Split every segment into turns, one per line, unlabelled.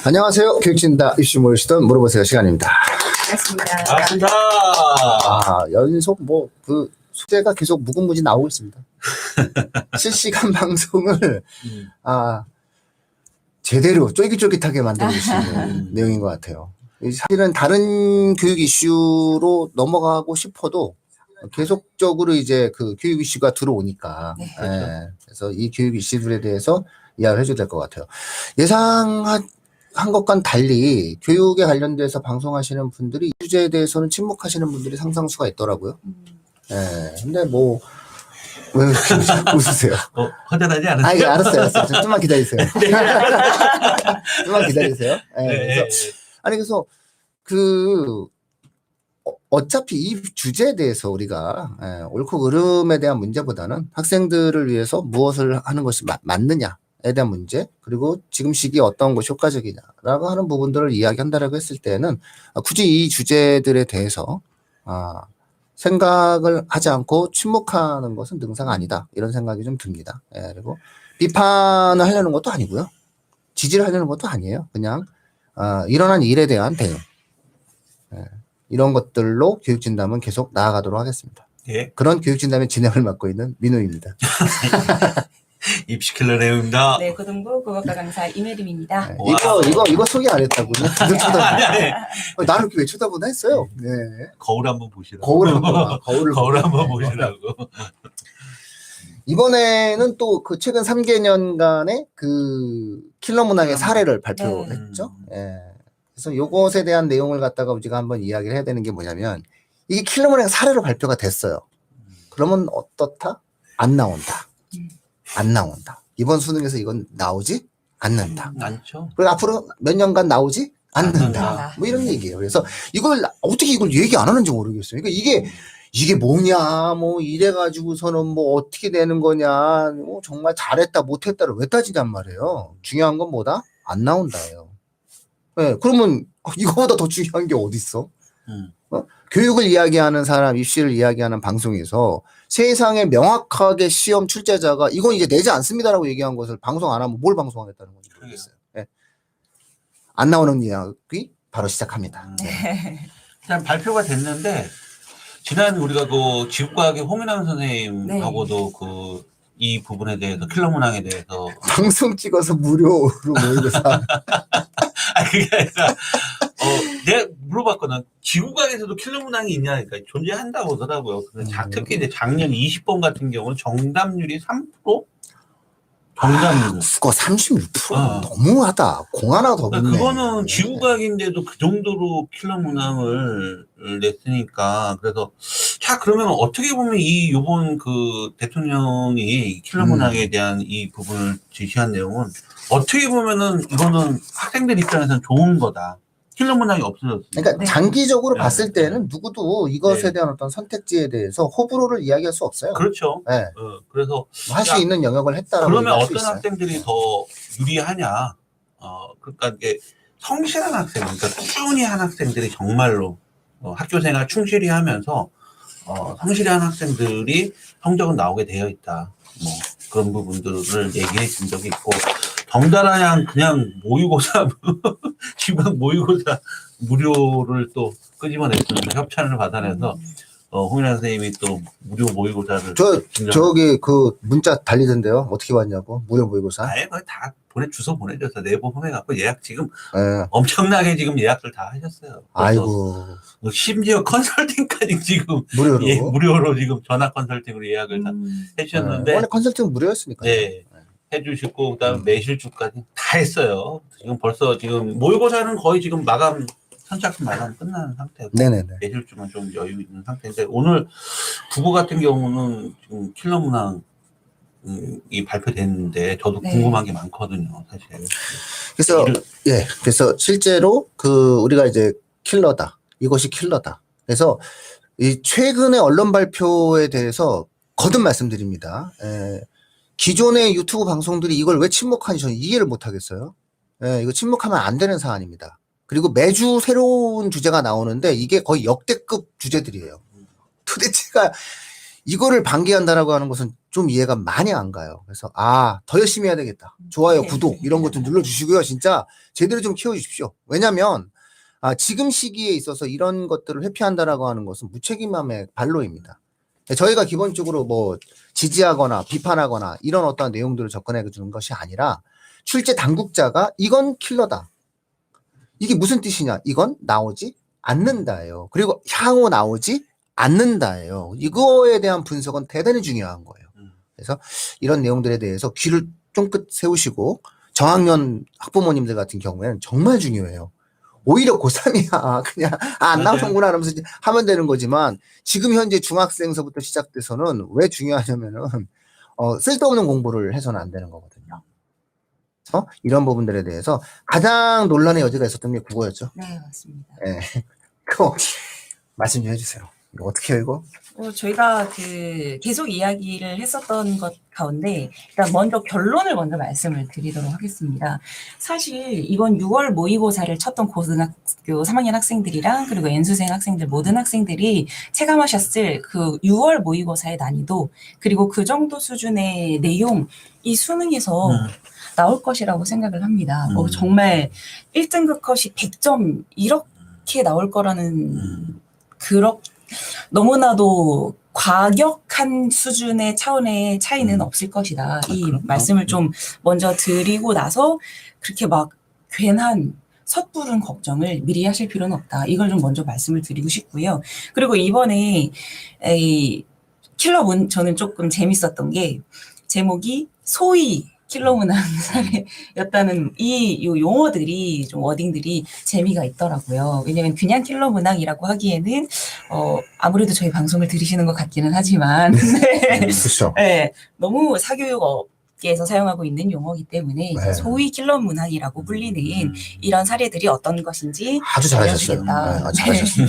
안녕하세요. 교육진다 이슈 모르시던 물어보세요 시간입니다.
반갑습니다.
반갑습니다.
연속 그 숙제가 계속 무궁무진 나오고 있습니다. 실시간 방송을 제대로 쫄깃쫄깃하게 만들고 있는 내용인 것 같아요. 사실은 다른 교육 이슈로 넘어가고 싶어도 계속적으로 이제 그 교육 이슈가 들어오니까
네.
예, 그래서 이 교육 이슈들에 대해서 이야기를 해줘야 될 것 같아요. 예상한 것과는 달리 교육에 관련돼서 방송하시는 분들이 이 주제에 대해서는 침묵하시는 분들이 상당수가 있더라고요. 예, 근데 왜 웃으세요?
허전하지 않으세요?
예, 알았어요. 좀만 기다리세요. 좀만 기다리세요. 예, 그래서 어차피 이 주제에 대해서 우리가 옳고 그름에 대한 문제보다는 학생들을 위해서 무엇을 하는 것이 맞느냐에 대한 문제, 그리고 지금 시기에 어떤 것이 효과적이냐라고 하는 부분들을 이야기한다라고 했을 때는 굳이 이 주제들에 대해서 생각을 하지 않고 침묵하는 것은 능사가 아니다, 이런 생각이 좀 듭니다. 그리고 비판을 하려는 것도 아니고요, 지지를 하려는 것도 아니에요. 그냥 일어난 일에 대한 대응, 이런 것들로 교육진담은 계속 나아가도록 하겠습니다.
예.
그런 교육진담의 진행을 맡고 있는 민우입니다.
입시킬러 내용입니다.
네, 고등부 국어과 강사 임혜림입니다.
네, 이거 소개 안 했다고요? 나를 이렇게 왜 쳐다보나 했어요. 네.
거울 한번 보시라고.
거울을
한번 보시라고.
이번에는 또 그 최근 3개년간의 그 킬러 문항의 사례를 발표했죠. 그래서 요것에 대한 내용을 갖다가 우리가 한번 이야기를 해야 되는 게 뭐냐면, 이게 킬러 문항의 사례로 발표가 됐어요. 그러면 어떻다? 안 나온다. 이번 수능에서 이건 나오지 않는다.
많죠.
그리고 앞으로 몇 년간 나오지 않는다. 뭐 이런 얘기예요. 그래서 어떻게 이걸 얘기 안 하는지 모르겠어요. 그러니까 이게 뭐냐, 이래가지고서는 어떻게 되는 거냐, 정말 잘했다, 못했다를 왜 따지냔 말이에요. 중요한 건 뭐다? 안 나온다예요. 네, 그러면 이거보다 더 중요한 게 어딨어? 교육을 이야기하는 사람, 입시를 이야기하는 방송에서 세상에 명확하게 시험 출제자가 이건 이제 내지 않습니다라고 얘기한 것을 방송 안 하면 뭘 방송하겠다는 건지 모르겠어요. 네. 안 나오는 이야기 바로 시작합니다.
일단 발표가 됐는데, 지난 우리가 그 지구과학의 홍인환 선생님하고도 이 부분에 대해서, 킬러 문항에 대해서
방송 찍어서 무료로 모의고사.
그게 아니라 내가 물어봤거든. 지구과학에서도 킬러 문항이 있냐니까 존재한다고 하더라고요. 특히 이제 작년 20번 같은 경우는 정답률이 3%? 정답률.
국어 36%? 너무하다. 공 하나 더 붙네.
그거는 지구과학인데도 그 정도로 킬러 문항을 냈으니까. 그래서 그러면 어떻게 보면 요번 그 대통령이 킬러 문항에 대한 이 부분을 지시한 내용은 어떻게 보면은 이거는 학생들 입장에서는 좋은 거다. 킬러 문항이 없어졌으니까.
그러니까 장기적으로 봤을 때는 누구도 이것에 대한 어떤 선택지에 대해서 호불호를 이야기할 수 없어요.
그렇죠.
네.
그래서
할 수 있는 영역을 했다라고.
그러면 어떤 학생들이 더 유리하냐? 그러니까 이게 성실한 학생, 그러니까 꾸준히 한 학생들이 정말로 학교 생활 충실히 하면서 성실한 학생들이 성적은 나오게 되어 있다. 그런 부분들을 얘기해 준 적이 있고, 덩달아 그냥 모의고사, 지방 모의고사 무료를 또 끄집어냈습니다. 협찬을 받아내서, 홍인환 선생님이 또 무료 모의고사를.
저기 그 문자 달리던데요. 어떻게 왔냐고. 무료 모의고사.
아예 다 주소 보내줘서 내부 보내갖고 예약 지금 엄청나게 지금 예약을 다 하셨어요.
아이고.
심지어 컨설팅까지 지금 무료로 지금 전화 컨설팅으로 예약을 다 해주셨는데.
원래 컨설팅 무료였으니까.
네. 해주시고, 그다음 매실주까지 다 했어요. 지금 벌써 지금 모의고사는 거의 지금 선착순 마감 끝나는 상태고,
네네네.
매실주만 좀 여유 있는 상태인데, 오늘 국어 같은 경우는 지금 킬러 문항이 발표됐는데 저도 궁금한 게 많거든요, 사실.
그래서 실제로 우리가 이제 킬러다, 이것이 킬러다. 그래서 이 최근의 언론 발표에 대해서 거듭 말씀드립니다. 기존의 유튜브 방송들이 이걸 왜 침묵하는지 저는 이해를 못 하겠어요. 이거 침묵하면 안 되는 사안입니다. 그리고 매주 새로운 주제가 나오는데 이게 거의 역대급 주제들이에요. 도대체가 이거를 방기한다라고 하는 것은 좀 이해가 많이 안 가요. 그래서 더 열심히 해야 되겠다. 좋아요, 구독 이런 것 좀 눌러주시고요. 진짜 제대로 좀 키워주십시오. 왜냐하면 지금 시기에 있어서 이런 것들을 회피한다라고 하는 것은 무책임함의 발로입니다. 저희가 기본적으로 뭐 지지하거나 비판하거나 이런 어떠한 내용들을 접근해 주는 것이 아니라 출제 당국자가 이건 킬러다. 이게 무슨 뜻이냐? 이건 나오지 않는다예요. 그리고 향후 나오지 않는다예요. 이거에 대한 분석은 대단히 중요한 거예요. 그래서 이런 내용들에 대해서 귀를 쫑긋 세우시고 저학년 학부모님들 같은 경우에는 정말 중요해요. 오히려 고3이야. 그냥 안 나오는구나 하면서 하면 되는 거지만 지금 현재 중학생서부터 시작돼서는 왜 중요하냐면은 쓸데없는 공부를 해서는 안 되는 거거든요. 그래서 이런 부분들에 대해서 가장 논란의 여지가 있었던 게 국어였죠.
네, 맞습니다.
네. 그거 말씀 좀 해주세요. 이거 어떻게 해요, 이거?
저희가 계속 이야기를 했었던 것 가운데 일단 먼저 결론을 먼저 말씀을 드리도록 하겠습니다. 사실 이번 6월 모의고사를 쳤던 고등학교 3학년 학생들이랑 그리고 N수생 학생들 모든 학생들이 체감하셨을 그 6월 모의고사의 난이도 그리고 그 정도 수준의 내용 이 수능에서 나올 것이라고 생각을 합니다. 정말 1등급 컷이 100점 이렇게 나올 거라는 너무나도 과격한 수준의 차원의 차이는 없을 것이다. 이 말씀을 좀 먼저 드리고 나서 그렇게 막 괜한 섣부른 걱정을 미리 하실 필요는 없다. 이걸 좀 먼저 말씀을 드리고 싶고요. 그리고 이번에 킬러문 저는 조금 재밌었던 게 제목이 소위 킬러 문항 사례였다는 이 용어들이 좀 워딩들이 재미가 있더라고요. 왜냐면 그냥 킬러 문항이라고 하기에는 아무래도 저희 방송을 들으시는 것 같기는 하지만 네.
그렇죠.
네, 너무 사교육 업계에서 사용하고 있는 용어이기 때문에
네.
소위 킬러 문항이라고 불리는 이런 사례들이 어떤 것인지
아주 잘하셨어요. 네,
알려주겠다.
아주 잘하셨어요.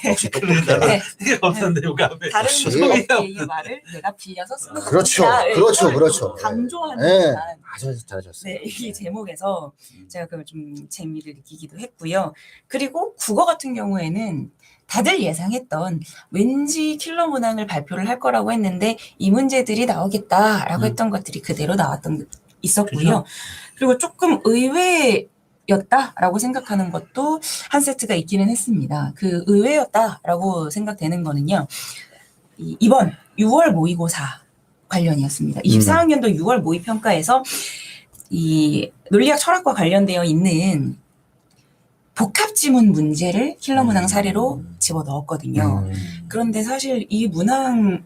역시 똑똑해요.
네.
이게 없었는데 여기 앞에
다른
역시.
분의 말을 내가 빌려서 쓰는
그렇죠.
것이다. 네,
그렇죠.
이걸
그렇죠.
강조하는
네.
듯한
아주 잘하셨어요.
네, 이 제목에서 제가 그걸 좀 재미를 느끼기도 했고요. 그리고 국어 같은 경우에는 다들 예상했던 왠지 킬러 문항을 발표를 할 거라고 했는데 이 문제들이 나오겠다라고 했던 것들이 그대로 나왔던 있었고요.
그죠?
그리고 조금 의외였다라고 생각하는 것도 한 세트가 있기는 했습니다. 그 의외였다라고 생각되는 거는요. 이번 6월 모의고사 관련이었습니다. 24학년도 6월 모의평가에서 이 논리학 철학과 관련되어 있는 복합지문 문제를 킬러 문항 사례로 집어넣었거든요. 그런데 사실 이 문항을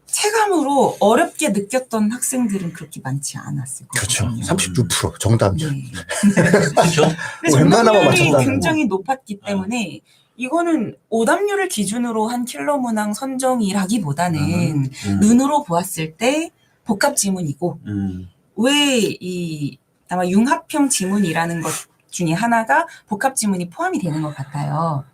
체감으로 어렵게 느꼈던 학생들은 그렇게 많지 않았을
그렇죠.
거거든요.
36% 정답률.
네.
그렇죠.
근데
웬만하면
정답률이
맞췄다는
굉장히 높았기 때문에 이거는 오답률을 기준으로 한 킬러 문항 선정이라기보다는 눈으로 보았을 때 복합 지문이고 왜 아마 융합형 지문이라는 것 중에 하나가 복합 지문이 포함이 되는 것 같아요.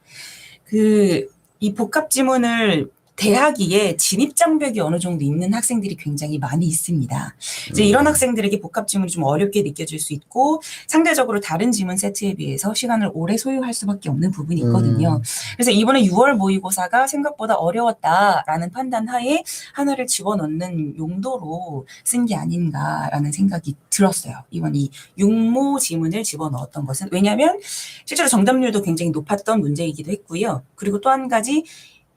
이 복합 지문을 대하기에 진입 장벽이 어느 정도 있는 학생들이 굉장히 많이 있습니다. 이제 이런 학생들에게 복합 지문이 좀 어렵게 느껴질 수 있고 상대적으로 다른 지문 세트에 비해서 시간을 오래 소요할 수밖에 없는 부분이 있거든요. 그래서 이번에 6월 모의고사가 생각보다 어려웠다라는 판단 하에 하나를 집어넣는 용도로 쓴 게 아닌가라는 생각이 들었어요. 이번 이 육모 지문을 집어넣었던 것은 왜냐하면 실제로 정답률도 굉장히 높았던 문제이기도 했고요. 그리고 또 한 가지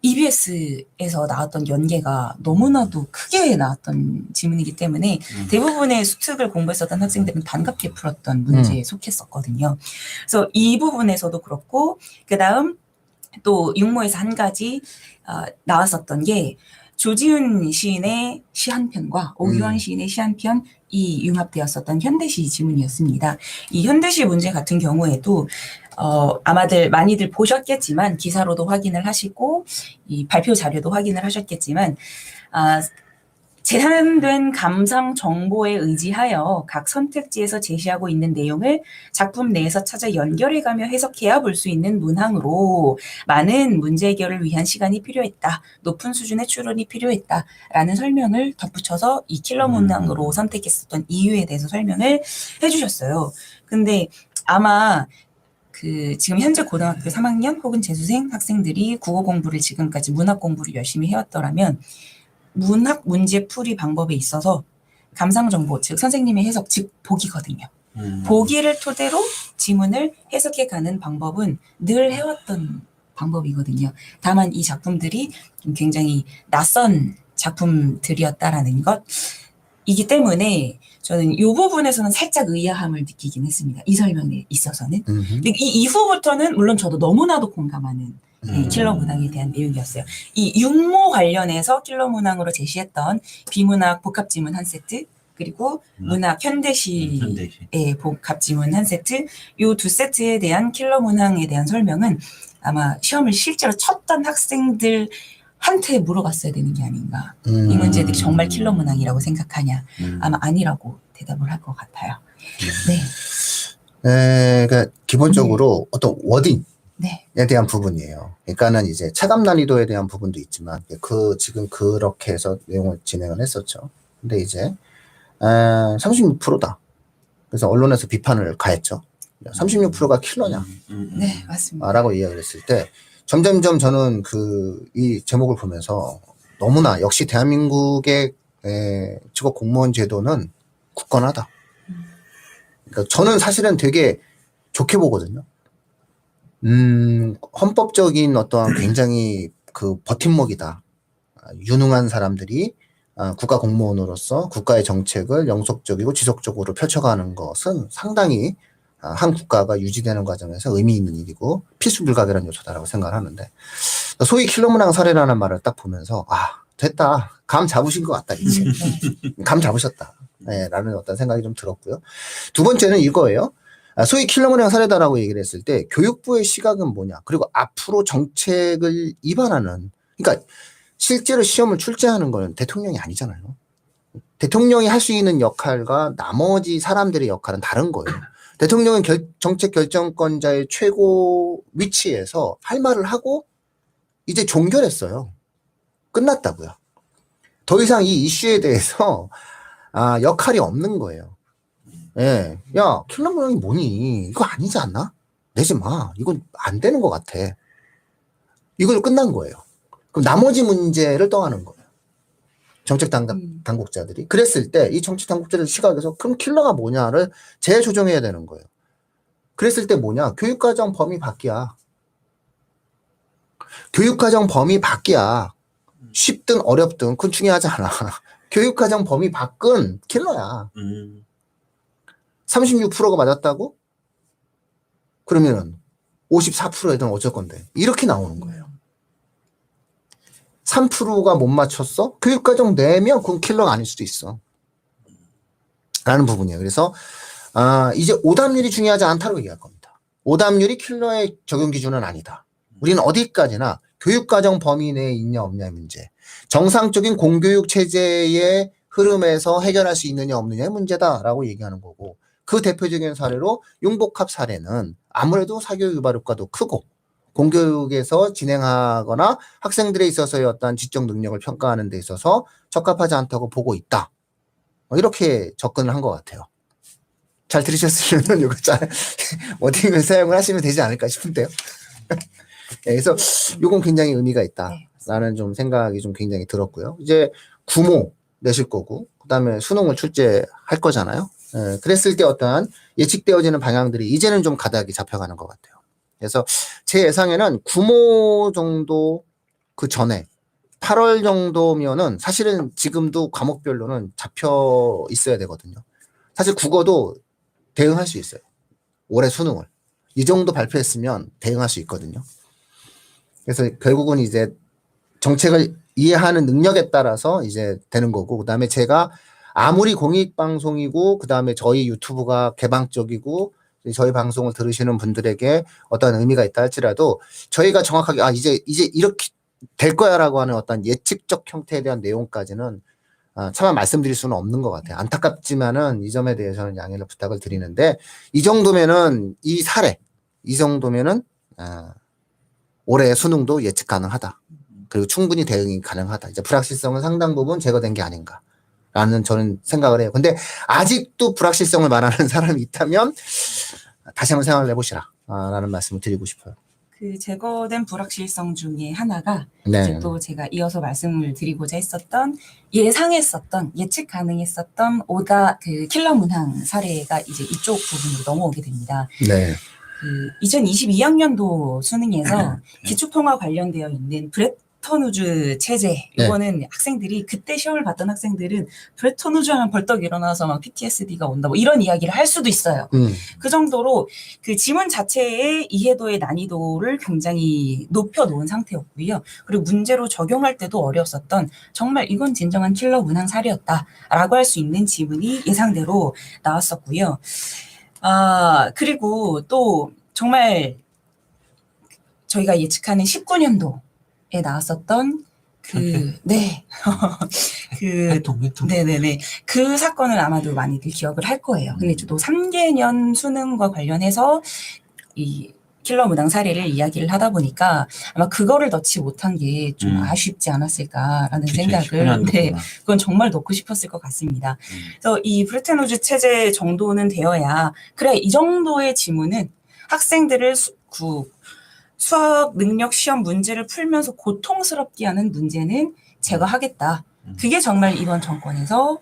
EBS에서 나왔던 연계가 너무나도 크게 나왔던 지문이기 때문에 대부분의 수특을 공부했었던 학생들은 반갑게 풀었던 문제에 속했었거든요. 그래서 이 부분에서도 그렇고 그다음 또 육모에서 한 가지 나왔었던 게 조지훈 시인의 시 한 편과 오유환 시인의 시 한 편이 융합되었었던 현대시 지문이었습니다. 이 현대시 문제 같은 경우에도 아마들 많이들 보셨겠지만 기사로도 확인을 하시고 이 발표 자료도 확인을 하셨겠지만 제한된 감상 정보에 의지하여 각 선택지에서 제시하고 있는 내용을 작품 내에서 찾아 연결해가며 해석해야 볼 수 있는 문항으로 많은 문제 해결을 위한 시간이 필요했다. 높은 수준의 추론이 필요했다라는 설명을 덧붙여서 이 킬러 문항으로 선택했었던 이유에 대해서 설명을 해주셨어요. 근데 아마 지금 현재 고등학교 3학년 혹은 재수생 학생들이 국어 공부를 지금까지 문학 공부를 열심히 해왔더라면 문학 문제 풀이 방법에 있어서 감상 정보, 즉 선생님의 해석, 즉 보기거든요. 보기를 토대로 지문을 해석해 가는 방법은 늘 해왔던 방법이거든요. 다만 이 작품들이 굉장히 낯선 작품들이었다라는 것이기 때문에 저는 이 부분에서는 살짝 의아함을 느끼긴 했습니다. 이 설명에 있어서는. 근데 이 이후부터는 물론 저도 너무나도 공감하는 킬러 문항에 대한 내용이었어요. 이 육모 관련해서 킬러 문항으로 제시했던 비문학 복합지문 한 세트, 그리고 문학 현대시의 복합지문 한 세트, 이 두 세트에 대한 킬러 문항에 대한 설명은 아마 시험을 실제로 쳤던 학생들한테 물어봤어야 되는 게 아닌가. 이 문제들이 정말 킬러 문항이라고 생각하냐. 아마 아니라고 대답을 할 것 같아요. 네.
그러니까 기본적으로 어떤 워딩
네.
에 대한 부분이에요. 그러니까는 이제 차감 난이도에 대한 부분도 있지만 지금 그렇게 해서 내용을 진행을 했었죠. 근데 이제 36%다. 그래서 언론에서 비판을 가했죠. 36%가 킬러냐?
네, 맞습니다.
라고 이야기를 했을 때 점점점 저는 이 제목을 보면서 너무나 역시 대한민국의 직업 공무원 제도는 굳건하다. 그러니까 저는 사실은 되게 좋게 보거든요. 헌법적인 어떠한 굉장히 버팀목이다. 유능한 사람들이 국가 공무원으로서 국가의 정책을 영속적이고 지속적으로 펼쳐가는 것은 상당히 한 국가가 유지되는 과정에서 의미 있는 일이고 필수 불가결한 요소다라고 생각을 하는데, 소위 킬러 문항 사례라는 말을 딱 보면서 됐다. 감 잡으신 것 같다. 이제 감 잡으셨다. 네, 라는 어떤 생각이 좀 들었고요. 두 번째는 이거예요. 소위 킬러 문항 사례다라고 얘기를 했을 때 교육부의 시각은 뭐냐, 그리고 앞으로 정책을 입안하는, 그러니까 실제로 시험을 출제하는 건 대통령이 아니잖아요. 대통령이 할 수 있는 역할과 나머지 사람들의 역할은 다른 거예요. 대통령은 정책 결정권자의 최고 위치에서 할 말을 하고 이제 종결했어요. 끝났다고요. 더 이상 이 이슈에 대해서 역할이 없는 거예요. 예, 야, 킬러 문항이 뭐니? 이거 아니지 않나? 내지 마. 이건 안 되는 것 같아. 이걸로 끝난 거예요. 그럼 나머지 문제를 떠하는 거예요. 정책 당국자들이. 그랬을 때 이 정책 당국자들 시각에서 그럼 킬러가 뭐냐를 재조정해야 되는 거예요. 그랬을 때 뭐냐? 교육과정 범위 바뀌야. 교육과정 범위 바뀌야. 쉽든 어렵든 그건 중요하지 않아. 교육과정 범위 밖은 킬러야. 36%가 맞았다고? 그러면은 54%애들은 어쩔 건데. 이렇게 나오는 거예요. 3%가 못 맞췄어? 교육과정 내면 그건 킬러가 아닐 수도 있어. 라는 부분이에요. 그래서 이제 오답률이 중요하지 않다고 얘기할 겁니다. 오답률이 킬러의 적용 기준은 아니다. 우리는 어디까지나 교육과정 범위 내에 있냐 없냐의 문제, 정상적인 공교육 체제의 흐름에서 해결할 수 있느냐 없느냐의 문제다라고 얘기하는 거고, 그 대표적인 사례로 융복합 사례는 아무래도 사교육 유발효과도 크고 공교육에서 진행하거나 학생들에 있어서의 어떤 지적 능력을 평가하는 데 있어서 적합하지 않다고 보고 있다. 이렇게 접근을 한 것 같아요. 잘 들으셨으면 이거 워딩을 사용을 하시면 되지 않을까 싶은데요. 그래서 이건 굉장히 의미가 있다라는 좀 생각이 좀 굉장히 들었고요. 이제 구모 내실 거고, 그 다음에 수능을 출제할 거잖아요. 그랬을 때 어떠한 예측되어지는 방향들이 이제는 좀 가닥이 잡혀가는 것 같아요. 그래서 제 예상에는 구모 정도 그 전에 8월 정도면은 사실은 지금도 과목별로는 잡혀 있어야 되거든요. 사실 국어도 대응할 수 있어요. 올해 수능을. 이 정도 발표했으면 대응할 수 있거든요. 그래서 결국은 이제 정책을 이해하는 능력에 따라서 이제 되는 거고, 그 다음에 제가 아무리 공익방송이고, 그 다음에 저희 유튜브가 개방적이고, 저희 방송을 들으시는 분들에게 어떤 의미가 있다 할지라도 저희가 정확하게 이제 이렇게 될 거야라고 하는 어떤 예측적 형태에 대한 내용까지는 차마 말씀드릴 수는 없는 것 같아요. 안타깝지만은 이 점에 대해서는 양해를 부탁을 드리는데, 이 정도면은 이 사례, 이 정도면은 올해 수능도 예측 가능하다. 그리고 충분히 대응이 가능하다. 이제 불확실성은 상당 부분 제거된 게 아닌가. 라는 저는 생각을 해요. 근데 아직도 불확실성을 말하는 사람이 있다면 다시 한번 생각을 해보시라. 라는 말씀을 드리고 싶어요.
그 제거된 불확실성 중에 하나가
네.
이제 또 제가 이어서 말씀을 드리고자 했었던 예상했었던 예측 가능했었던 그 킬러 문항 사례가 이제 이쪽 부분으로 넘어오게 됩니다.
네.
그 2022학년도 수능에서 기초통화 관련되어 있는 브레턴 우즈 체제, 이거는 학생들이 그때 시험을 봤던 학생들은 브레턴 우즈 하면 벌떡 일어나서 막 PTSD가 온다 뭐 이런 이야기를 할 수도 있어요. 그 정도로 그 지문 자체의 이해도의 난이도를 굉장히 높여놓은 상태였고요. 그리고 문제로 적용할 때도 어려웠었던 정말 이건 진정한 킬러 문항 사례였다라고 할 수 있는 지문이 예상대로 나왔었고요. 그리고 또 정말 저희가 예측하는 19년도에 나왔었던 네.
해통.
네네네. 그 사건을 아마도 많이들 기억을 할 거예요. 근데 또 3개년 수능과 관련해서 이 킬러 문항 사례를 이야기를 하다 보니까 아마 그거를 넣지 못한 게 좀 아쉽지 않았을까라는 생각을, 네, 그건 정말 넣고 싶었을 것 같습니다. 그래서 이 브레튼 우즈 체제 정도는 되어야, 그래, 이 정도의 지문은 학생들을 수학 능력 시험 문제를 풀면서 고통스럽게 하는 문제는 제거하겠다. 그게 정말 이번 정권에서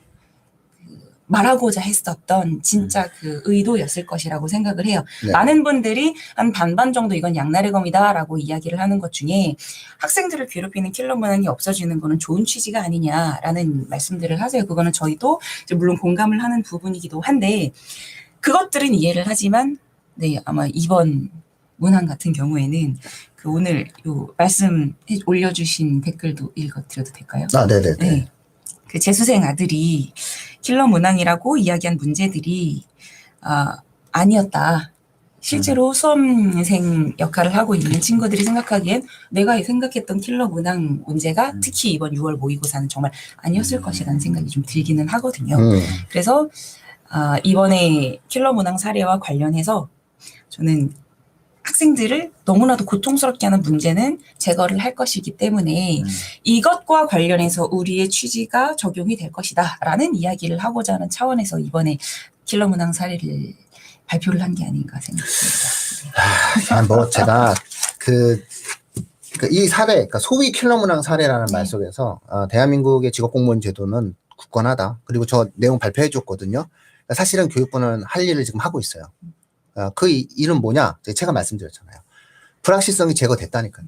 말하고자 했었던 진짜 그 의도였을 것이라고 생각을 해요.
네.
많은 분들이 한 반반 정도 이건 양날의 검이다라고 이야기를 하는 것 중에 학생들을 괴롭히는 킬러 문항이 없어지는 거는 좋은 취지가 아니냐라는 말씀들을 하세요. 그거는 저희도 이제 물론 공감을 하는 부분이기도 한데, 그것들은 이해를 하지만 네, 아마 이번 문항 같은 경우에는 그 오늘 요 말씀 올려주신 댓글도 읽어드려도 될까요?
네네네.
네. 그 재수생 아들이 킬러 문항이라고 이야기한 문제들이 아니었다. 실제로 수험생 역할을 하고 있는 친구들이 생각하기엔 내가 생각했던 킬러 문항 문제가 특히 이번 6월 모의고사는 정말 아니었을 것이라는 생각이 좀 들기는 하거든요. 그래서 이번에 킬러 문항 사례와 관련해서 저는 학생들을 너무나도 고통스럽게 하는 문제는 제거를 할 것이기 때문에 이것과 관련해서 우리의 취지가 적용이 될 것이다 라는 이야기를 하고자 하는 차원에서 이번에 킬러 문항 사례를 발표를 한 게 아닌가 생각합니다.
뭐 제가 이 사례, 그러니까 소위 킬러 문항 사례라는 말 속에서 대한민국의 직업공무원 제도는 굳건하다. 그리고 저 내용 발표해 줬거든요. 사실은 교육부는 할 일을 지금 하고 있어요. 그 일은 뭐냐? 제가 말씀드렸잖아요. 불확실성이 제거됐다니까요.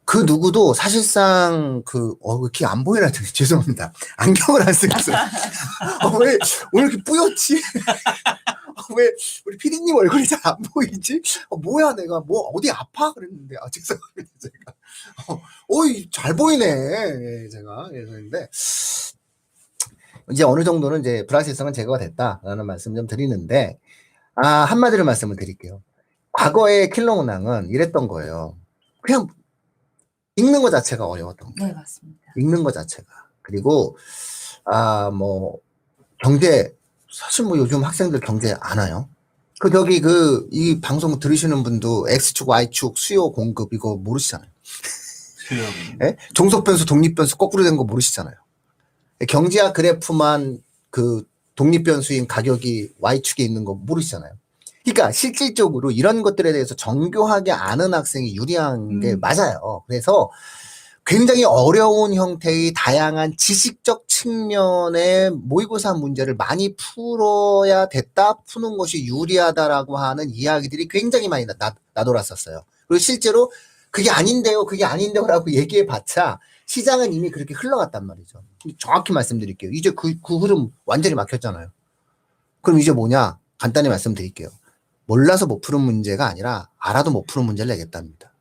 그 누구도 사실상 귀 안 보이나 죄송합니다. 안경을 안 쓰겠어요. 왜 오늘 이렇게 뿌옇지? 왜 우리 피디님 얼굴이 잘 안 보이지? 뭐야 내가 뭐 어디 아파? 그랬는데 죄송합니다 제가. 잘 보이네 제가. 그랬는데 이제 어느 정도는 이제 불확실성은 제거가 됐다라는 말씀 좀 드리는데. 한마디로 말씀을 드릴게요. 과거의 킬러 문항은 이랬던 거예요. 그냥 읽는 것 자체가 어려웠던 거예요.
네, 맞습니다.
읽는 것 자체가. 그리고 뭐 경제, 사실 뭐 요즘 학생들 경제 안 와요. 이 방송 들으시는 분도 X축, Y축, 수요, 공급 이거 모르시잖아요. 네? 종속변수, 독립변수 거꾸로 된 거 모르시잖아요. 경제학 그래프만 독립변수인 가격이 Y축에 있는 거 모르시잖아요. 그러니까 실질적으로 이런 것들에 대해서 정교하게 아는 학생이 유리한 게 맞아요. 그래서 굉장히 어려운 형태의 다양한 지식적 측면의 모의고사 문제를 많이 풀어야 됐다, 푸는 것이 유리하다라고 하는 이야기들이 굉장히 많이 나돌았었어요. 그리고 실제로 그게 아닌데요라고 얘기해봤자 시장은 이미 그렇게 흘러갔단 말이죠. 정확히 말씀드릴게요. 이제 그 흐름 완전히 막혔잖아요. 그럼 이제 뭐냐? 간단히 말씀드릴게요. 몰라서 못 푸는 문제가 아니라 알아도 못 푸는 문제를 내겠답니다.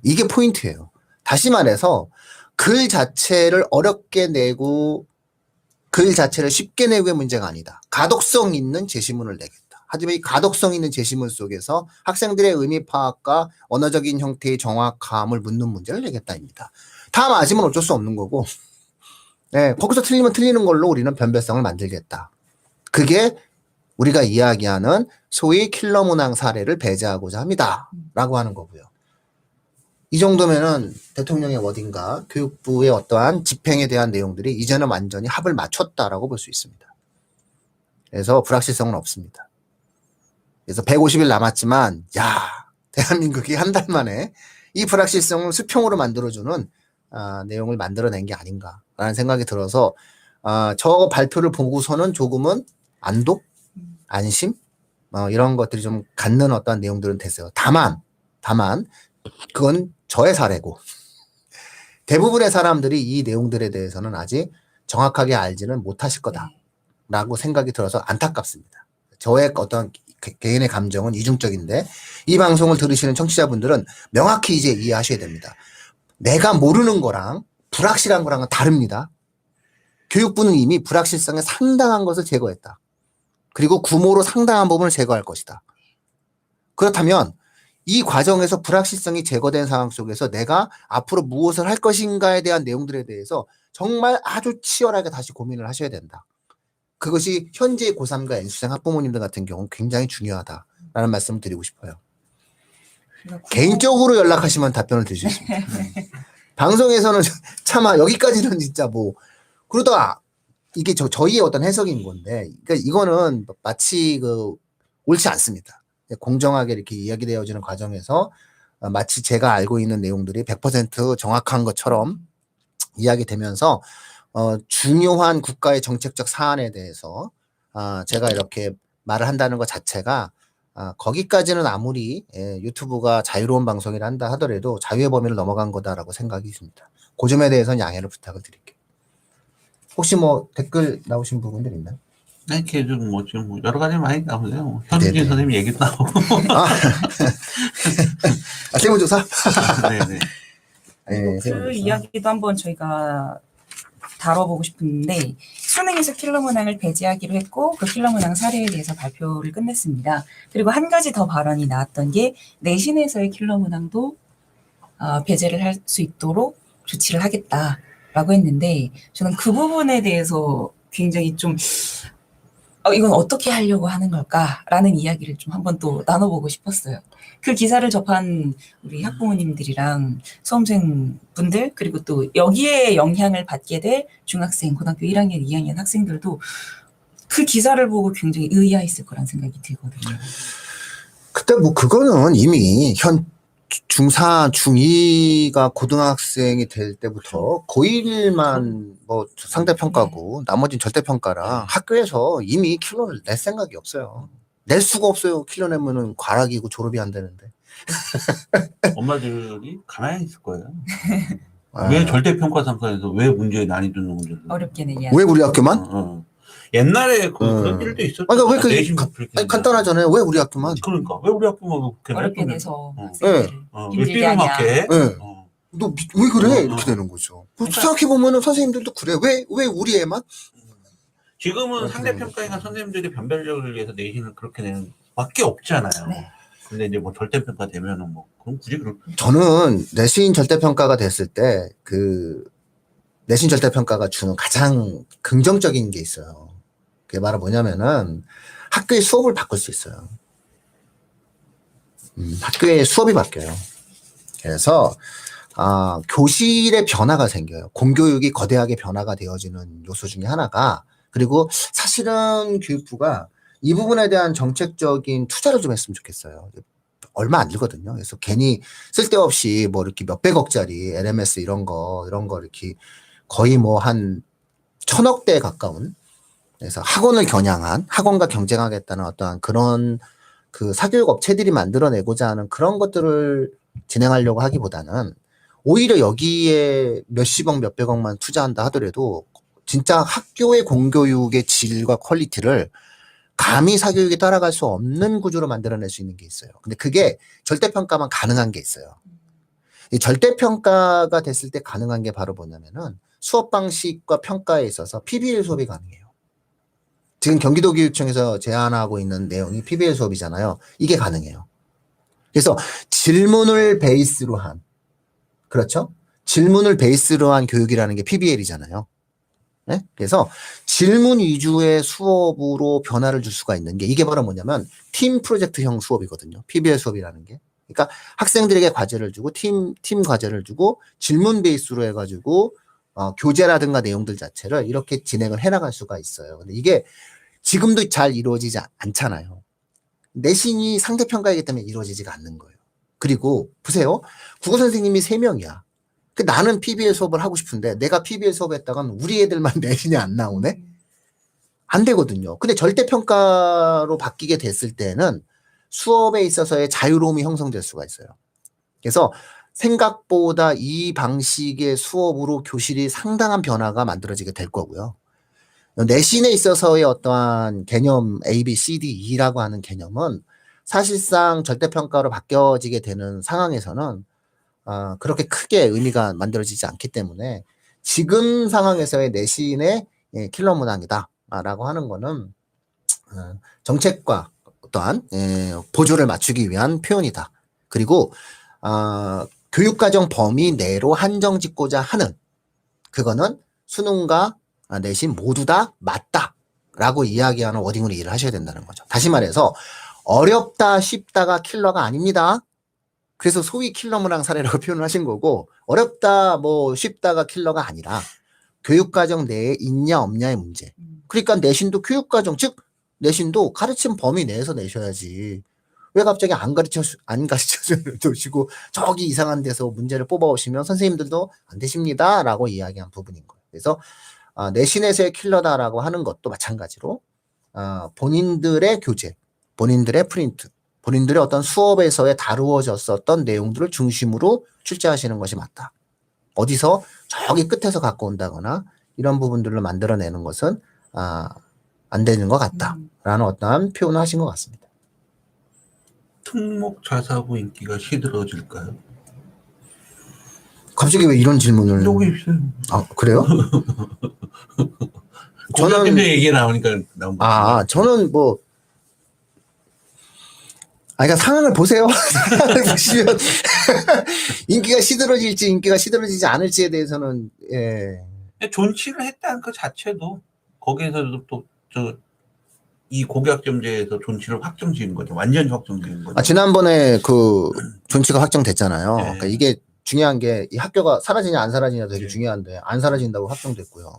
이게 포인트예요. 다시 말해서 글 자체를 어렵게 내고 글 자체를 쉽게 내고의 문제가 아니다. 가독성 있는 제시문을 내겠다. 하지만 이 가독성 있는 제시문 속에서 학생들의 의미 파악과 언어적인 형태의 정확함을 묻는 문제를 내겠다입니다. 다 맞으면 어쩔 수 없는 거고, 거기서 틀리면 틀리는 걸로 우리는 변별성을 만들겠다. 그게 우리가 이야기하는 소위 킬러 문항 사례를 배제하고자 합니다. 라고 하는 거고요. 이 정도면은 대통령의 워딩과 교육부의 어떠한 집행에 대한 내용들이 이제는 완전히 합을 맞췄다라고 볼 수 있습니다. 그래서 불확실성은 없습니다. 그래서 150일 남았지만 대한민국이 한 달 만에 이 불확실성을 수평으로 만들어주는 내용을 만들어낸 게 아닌가라는 생각이 들어서 저 발표를 보고서는 조금은 안도, 안심 이런 것들이 좀 갖는 어떤 내용들은 됐어요. 다만 그건 저의 사례고 대부분의 사람들이 이 내용들에 대해서는 아직 정확하게 알지는 못하실 거다라고 생각이 들어서 안타깝습니다. 저의 어떤 개인의 감정은 이중적인데 이 방송을 들으시는 청취자분들은 명확히 이제 이해하셔야 됩니다. 내가 모르는 거랑 불확실한 거랑은 다릅니다. 교육부는 이미 불확실성에 상당한 것을 제거했다. 그리고 구모로 상당한 부분을 제거할 것이다. 그렇다면 이 과정에서 불확실성이 제거된 상황 속에서 내가 앞으로 무엇을 할 것인가에 대한 내용들에 대해서 정말 아주 치열하게 다시 고민을 하셔야 된다. 그것이 현재 고3과 N수생 학부모님들 같은 경우는 굉장히 중요하다라는 말씀을 드리고 싶어요. 개인적으로 연락하시면 답변을 드릴 수 있습니다. 방송에서는 차마 여기까지는 진짜 그러다가 이게 저희의 어떤 해석인 건데, 그러니까 이거는 마치 옳지 않습니다. 공정하게 이렇게 이야기되어지는 과정에서 마치 제가 알고 있는 내용들이 100% 정확한 것처럼 이야기되면서 중요한 국가의 정책적 사안에 대해서 제가 이렇게 말을 한다는 것 자체가 거기까지는 아무리 유튜브가 자유로운 방송이라 한다 하더라도 자유의 범위를 넘어간 거다라고 생각이 있습니다. 그 점에 대해서는 양해를 부탁을 드릴게요. 혹시 댓글 나오신 부분들 있나요?
네, 이렇게 지금 여러 가지 많이 나오네요. 현진
네네.
선생님 얘기도 나오고.
세무조사?
네네.
네,
그 이야기도 한번 저희가 다뤄보고 싶은데 수능에서 킬러 문항을 배제하기로 했고 그 킬러 문항 사례에 대해서 발표를 끝냈습니다. 그리고 한 가지 더 발언이 나왔던 게 내신에서의 킬러 문항도 배제를 할 수 있도록 조치를 하겠다라고 했는데 저는 그 부분에 대해서 굉장히 좀 이건 어떻게 하려고 하는 걸까라는 이야기를 좀 한번 또 나눠보고 싶었어요. 그 기사를 접한 우리 학부모님들이랑 수험생분들 그리고 또 여기에 영향을 받게 될 중학생, 고등학교 1학년, 2학년 학생들도 그 기사를 보고 굉장히 의아했을 거란 생각이 들거든요.
그때 그거는 이미 중4, 중2가 고등학생이 될 때부터 고1만 상대평가고 나머지는 절대평가라 학교에서 이미 킬러를 낼 생각이 없어요. 낼 수가 없어요. 킬러 내면은 과락이고 졸업이 안 되는데.
엄마들이 가만히 있을 거예요. 왜 절대평가 상관에서 왜 문제의 난이도는 문제를
어렵게 내냐.
왜 우리 학교만?
옛날에 그런 일도 있었죠.
왜 간단하잖아요. 왜 우리 학교만?
그러니까 왜 우리 학교만 그렇게
어렵게 내서
네.
왜 삐름하게?
너 왜 그래? 이렇게 되는 거죠.
그러니까,
생각해보면은 선생님들도 그래. 왜 우리 애만?
지금은 상대평가에가 선생님들이 변별력을 위해서 내신을 그렇게 내는 밖에 없잖아요.
네.
근데 이제 절대평가 되면은 그럼 굳이
저는 내신 절대평가가 됐을 때 내신 절대평가가 주는 가장 긍정적인 게 있어요. 그게 바로 뭐냐면은 학교의 수업을 바꿀 수 있어요. 학교의 수업이 바뀌어요. 그래서 교실의 변화가 생겨요. 공교육이 거대하게 변화가 되어지는 요소 중에 하나가 그리고 사실은 교육부가 이 부분에 대한 정책적인 투자를 좀 했으면 좋겠어요. 얼마 안 들거든요. 그래서 괜히 쓸데없이 이렇게 몇백억짜리 LMS 이런 거 이렇게 거의 한 1,000억대에 가까운 그래서 학원을 겨냥한 학원과 경쟁하겠다는 어떠한 그런 사교육 업체들이 만들어내고자 하는 그런 것들을 진행하려고 하기보다는 오히려 여기에 몇십억 몇백억만 투자한다 하더라도 진짜 학교의 공교육의 질과 퀄리티를 감히 사교육에 따라갈 수 없는 구조로 만들어낼 수 있는 게 있어요. 근데 그게 절대평가만 가능한 게 있어요. 이 절대평가가 됐을 때 가능한 게 바로 뭐냐면은 수업 방식과 평가에 있어서 PBL 수업이 가능해요. 지금 경기도교육청에서 제안하고 있는 내용이 PBL 수업이잖아요. 이게 가능해요. 그래서 질문을 베이스로 한, 그렇죠? 질문을 베이스로 한 교육이라는 게 PBL이잖아요. 네? 그래서 질문 위주의 수업으로 변화를 줄 수가 있는 게 이게 바로 뭐냐면 팀 프로젝트형 수업이거든요. PBL 수업이라는 게. 그러니까 학생들에게 과제를 주고 팀 과제를 주고 질문 베이스로 해가지고 교재라든가 내용들 자체를 이렇게 진행을 해나갈 수가 있어요. 근데 이게 지금도 잘 이루어지지 않잖아요. 내신이 상대평가이기 때문에 이루어지지가 않는 거예요. 그리고 보세요. 국어 선생님이 3명이야. 나는 PBL 수업을 하고 싶은데 내가 PBL 수업했다간 우리 애들만 내신이 안 나오네? 안 되거든요. 근데 절대평가로 바뀌게 됐을 때는 수업에 있어서의 자유로움이 형성될 수가 있어요. 그래서 생각보다 이 방식의 수업으로 교실이 상당한 변화가 만들어지게 될 거고요. 내신에 있어서의 어떠한 개념 A, B, C, D, E라고 하는 개념은 사실상 절대평가로 바뀌어지게 되는 상황에서는 그렇게 크게 의미가 만들어지지 않기 때문에 지금 상황에서의 내신의 킬러 문항이다 라고 하는 거는 정책과 어떠한 보조를 맞추기 위한 표현이다. 그리고 교육과정 범위 내로 한정 짓고자 하는 그거는 수능과 내신 모두 다 맞다 라고 이야기하는 워딩으로 이해를 하셔야 된다는 거죠. 다시 말해서 어렵다 쉽다가 킬러가 아닙니다. 그래서 소위 킬러 문항 사례라고 표현을 하신 거고 어렵다 뭐 쉽다가 킬러가 아니라 교육과정 내에 있냐 없냐의 문제. 그러니까 내신도 교육과정 즉 내신도 가르침 범위 내에서 내셔야지. 왜 갑자기 안 가르쳐 주시고 저기 이상한 데서 문제를 뽑아오시면 선생님들도 안 되십니다 라고 이야기한 부분인 거예요. 그래서 내신에서의 킬러다라고 하는 것도 마찬가지로 본인들의 교재, 본인들의 프린트, 본인들의 어떤 수업에서의 다루어졌었던 내용들을 중심으로 출제하시는 것이 맞다. 어디서 저기 끝에서 갖고 온다거나 이런 부분들을 만들어내는 것은 안 되는 것 같다라는 어떠한 표현을 하신 것 같습니다.
특목 자사고 인기가 시들어질까요?
갑자기 왜 이런 질문을?
여기 있어요.
그래요?
저는 얘기 나오니까 나온 거.
저는 뭐 그러니까 상황을 보세요. 상황을 보시면 인기가 시들어질지 인기가 시들어지지 않을지에 대해서는
존치를 했다는 그 자체도 거기에서도 또 이 고교학점제에서 존치를 확정 지은 거죠. 완전히 확정 지은 거죠.
지난번에 그 존치가 확정됐잖아요.
네.
그러니까 이게 중요한 게 이 학교가 사라지냐 안 사라지냐 되게
네.
중요한데 안 사라진다고 확정됐고요.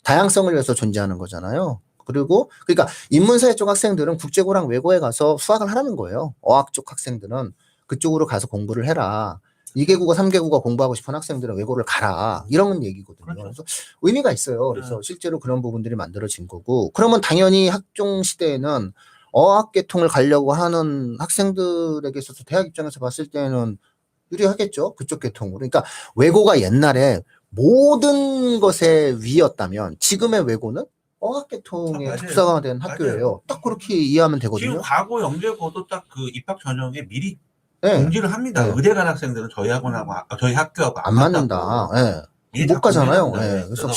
다양성을 위해서 존재하는 거잖아요. 그러니까 인문사회 쪽 학생들은 국제고랑 외고에 가서 수학을 하라는 거예요. 어학 쪽 학생들은 그쪽으로 가서 공부를 해라. 2개국어, 3개국어 공부하고 싶은 학생들은 외고를 가라. 이런 얘기거든요.
그렇죠.
그래서 의미가 있어요. 그래서 실제로 그런 부분들이 만들어진 거고. 그러면 당연히 학종 시대에는 어학 계통을 가려고 하는 학생들에게 있어서 대학 입장에서 봤을 때는 유리하겠죠. 그쪽 계통으로. 그러니까 외고가 옛날에 모든 것의 위였다면 지금의 외고는 어학계통의 특성화된 학교예요. 딱 그렇게 이해하면 되거든요.
지금 과거 영재고도 딱 그 입학 전형에 미리
네.
공지를 합니다.
네.
의대 간 학생들은 저희 학원하고 저희 학교하고
안 맞는다. 못 가잖아요. 그래서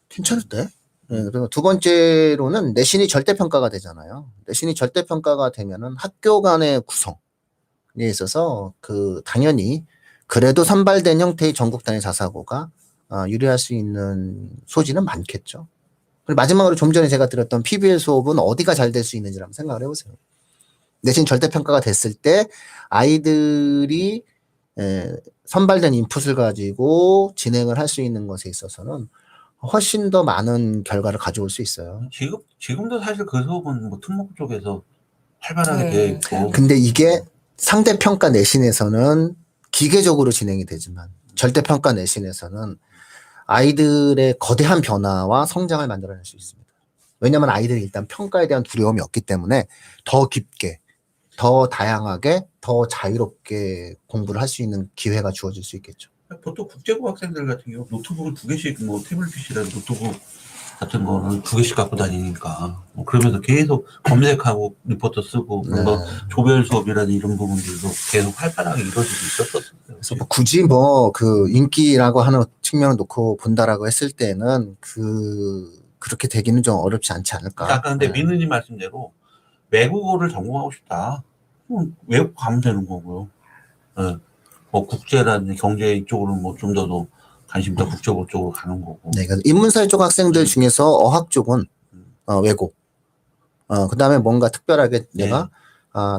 괜찮을 때. 그리고 두 번째로는 내신이 절대평가가 되잖아요. 내신이 절대평가가 되면은 학교 간의 구성에 있어서 당연히 그래도 선발된 형태의 전국 단위 자사고가 유리할 수 있는 소지는 많겠죠. 그리고 마지막으로 좀 전에 제가 드렸던 PBL 수업은 어디가 잘 될 수 있는지 한번 생각을 해보세요. 내신 절대평가가 됐을 때 아이들이 선발된 인풋을 가지고 진행을 할 수 있는 것에 있어서는 훨씬 더 많은 결과를 가져올 수 있어요.
지금도 사실 그 수업은 뭐 특목 쪽에서 활발하게 되어 있고.
근데 이게 상대평가 내신에서는 기계적으로 진행이 되지만 절대평가 내신에서는 아이들의 거대한 변화와 성장을 만들어낼 수 있습니다. 왜냐하면 아이들이 일단 평가에 대한 두려움이 없기 때문에 더 깊게, 더 다양하게, 더 자유롭게 공부를 할 수 있는 기회가 주어질 수 있겠죠.
보통 국제고 학생들 같은 경우 노트북을 2개씩 뭐 태블릿 PC라는 노트북 같은 거는 2개씩 갖고 다니니까 그러면서 계속 검색하고 리포터 쓰고 뭔가 조별 수업이라는 이런 부분들도 계속 활발하게 이루어지고 있었었어요.
그래서 굳이 그 인기라고 하는 측면을 놓고 본다라고 했을 때는 그렇게 되기는 좀 어렵지 않지 않을까.
아까 근데 민우님 말씀대로 외국어를 전공하고 싶다. 외국 가면 되는 거고요. 뭐 국제라든지 경제 이쪽으로 뭐 좀 더 관심도 국제고 쪽으로 가는 거고.
네, 그래서 인문사회 쪽 학생들 중에서 어학 쪽은 외고. 그다음에 뭔가 특별하게 내가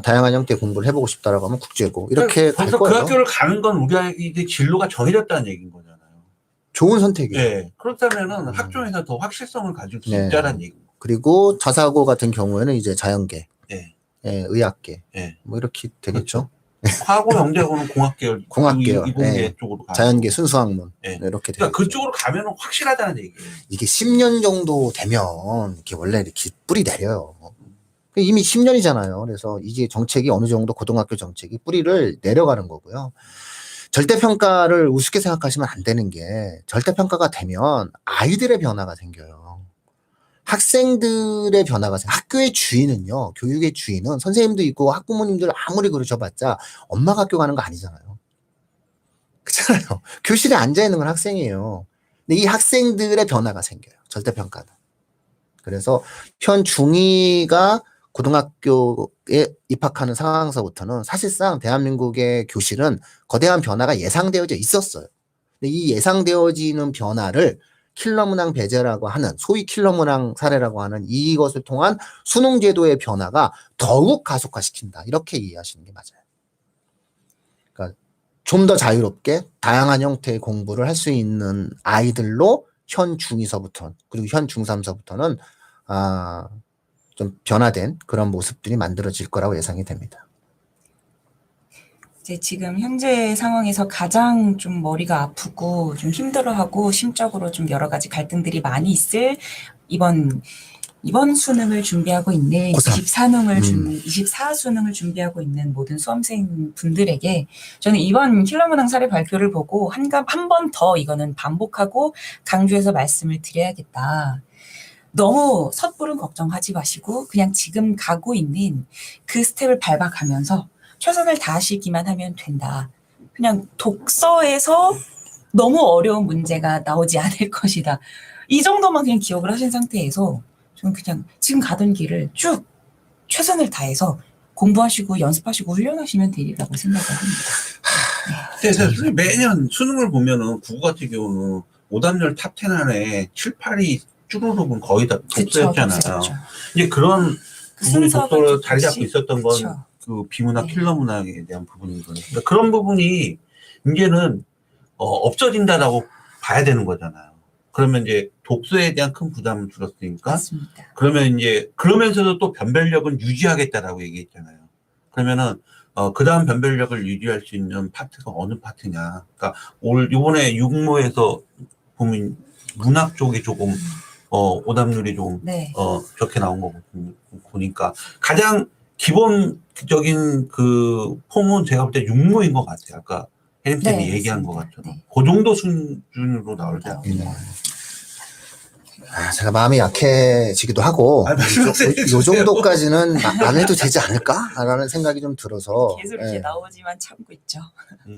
다양한 형태의 공부를 해보고 싶다라고 하면 국제고. 이렇게 갈
거기서
거예요.
그 학교를 가는 건 우리 아이의 진로가 정해졌다는 얘기인 거잖아요.
좋은 선택이에요.
네. 그렇다면은 학종에서 더 확실성을 가질 수 있다는 얘기입니다.
그리고 자사고 같은 경우에는 이제 자연계.
네.
예, 의학계.
예.
뭐 이렇게 되겠죠.
화고 영재고는 공학계열,
공학계열,
이공계
예.
쪽으로 가요.
자연계, 순수학문.
예.
이렇게
그러니까
되겠죠.
그쪽으로 가면은 확실하다는 얘기예요.
이게 10년 정도 되면 이렇게 원래 이렇게 뿌리 내려요. 이미 10년이잖아요. 그래서 이게 정책이 어느 정도 고등학교 정책이 뿌리를 내려가는 거고요. 절대평가를 우습게 생각하시면 안 되는 게 절대평가가 되면 아이들의 변화가 생겨요. 학생들의 변화가 생겨요. 학교의 주인은요. 교육의 주인은 선생님도 있고 학부모님들 아무리 그러셔봤자 엄마가 학교 가는 거 아니잖아요. 그렇잖아요. 교실에 앉아있는 건 학생이에요. 근데 이 학생들의 변화가 생겨요. 절대평가는. 그래서 현 중2가 고등학교에 입학하는 상황서부터는 사실상 대한민국의 교실은 거대한 변화가 예상되어져 있었어요. 근데 이 예상되어지는 변화를 킬러문항 배제라고 하는 소위 킬러문항 사례라고 하는 이것을 통한 수능제도의 변화가 더욱 가속화시킨다. 이렇게 이해하시는 게 맞아요. 그러니까 좀 더 자유롭게 다양한 형태의 공부를 할 수 있는 아이들로 현 중2서부터 그리고 현 중3서부터는 좀 변화된 그런 모습들이 만들어질 거라고 예상이 됩니다.
이제 지금 현재 상황에서 가장 좀 머리가 아프고 좀 힘들어하고 심적으로 좀 여러 가지 갈등들이 많이 있을 이번 수능을 준비하고 있는
고3.
24 수능을 준비하고 있는 모든 수험생 분들에게 저는 이번 킬러문항 사례 발표를 보고 한 번 더 이거는 반복하고 강조해서 말씀을 드려야겠다. 너무 섣부른 걱정하지 마시고 그냥 지금 가고 있는 그 스텝을 밟아가면서 최선을 다하시기만 하면 된다. 그냥 독서에서 너무 어려운 문제가 나오지 않을 것이다. 이 정도만 그냥 기억을 하신 상태에서 저는 그냥 지금 가던 길을 쭉 최선을 다해서 공부하시고 연습하시고 훈련하시면 되리라고 생각을 합니다.
근데 매년 수능을 보면은 국어 같은 경우는 오답률 탑10 안에 7, 8이 쭈루룩은 거의 다 독서였잖아요. 이제 그런 부분이 독서로 자리 잡고 있었던 건 그 비문학 킬러 문학에 대한 부분이거든요. 그러니까 그런 부분이 이제는 없어진다라고 봐야 되는 거잖아요. 그러면 이제 독서에 대한 큰 부담을 줄었으니까.
맞습니다.
그러면 이제 그러면서도 또 변별력은 유지하겠다라고 얘기했잖아요. 그러면은 그 다음 변별력을 유지할 수 있는 파트가 어느 파트냐. 그러니까 이번에 육모에서 보면 문학 쪽이 조금 오답률이 좀 적게 나온 거 보니까 가장 기본적인 그 폼은 제가 볼 때 육모인 것 같아요. 아까 혜림쌤이 얘기한 것 같처럼 그 정도 수준으로 나올 때
제가 마음이 약해지기도 하고 요 정도까지는 안 해도 되지 않을까라는 생각이 좀 들어서
계속 이렇게 나오지만 참고 있죠.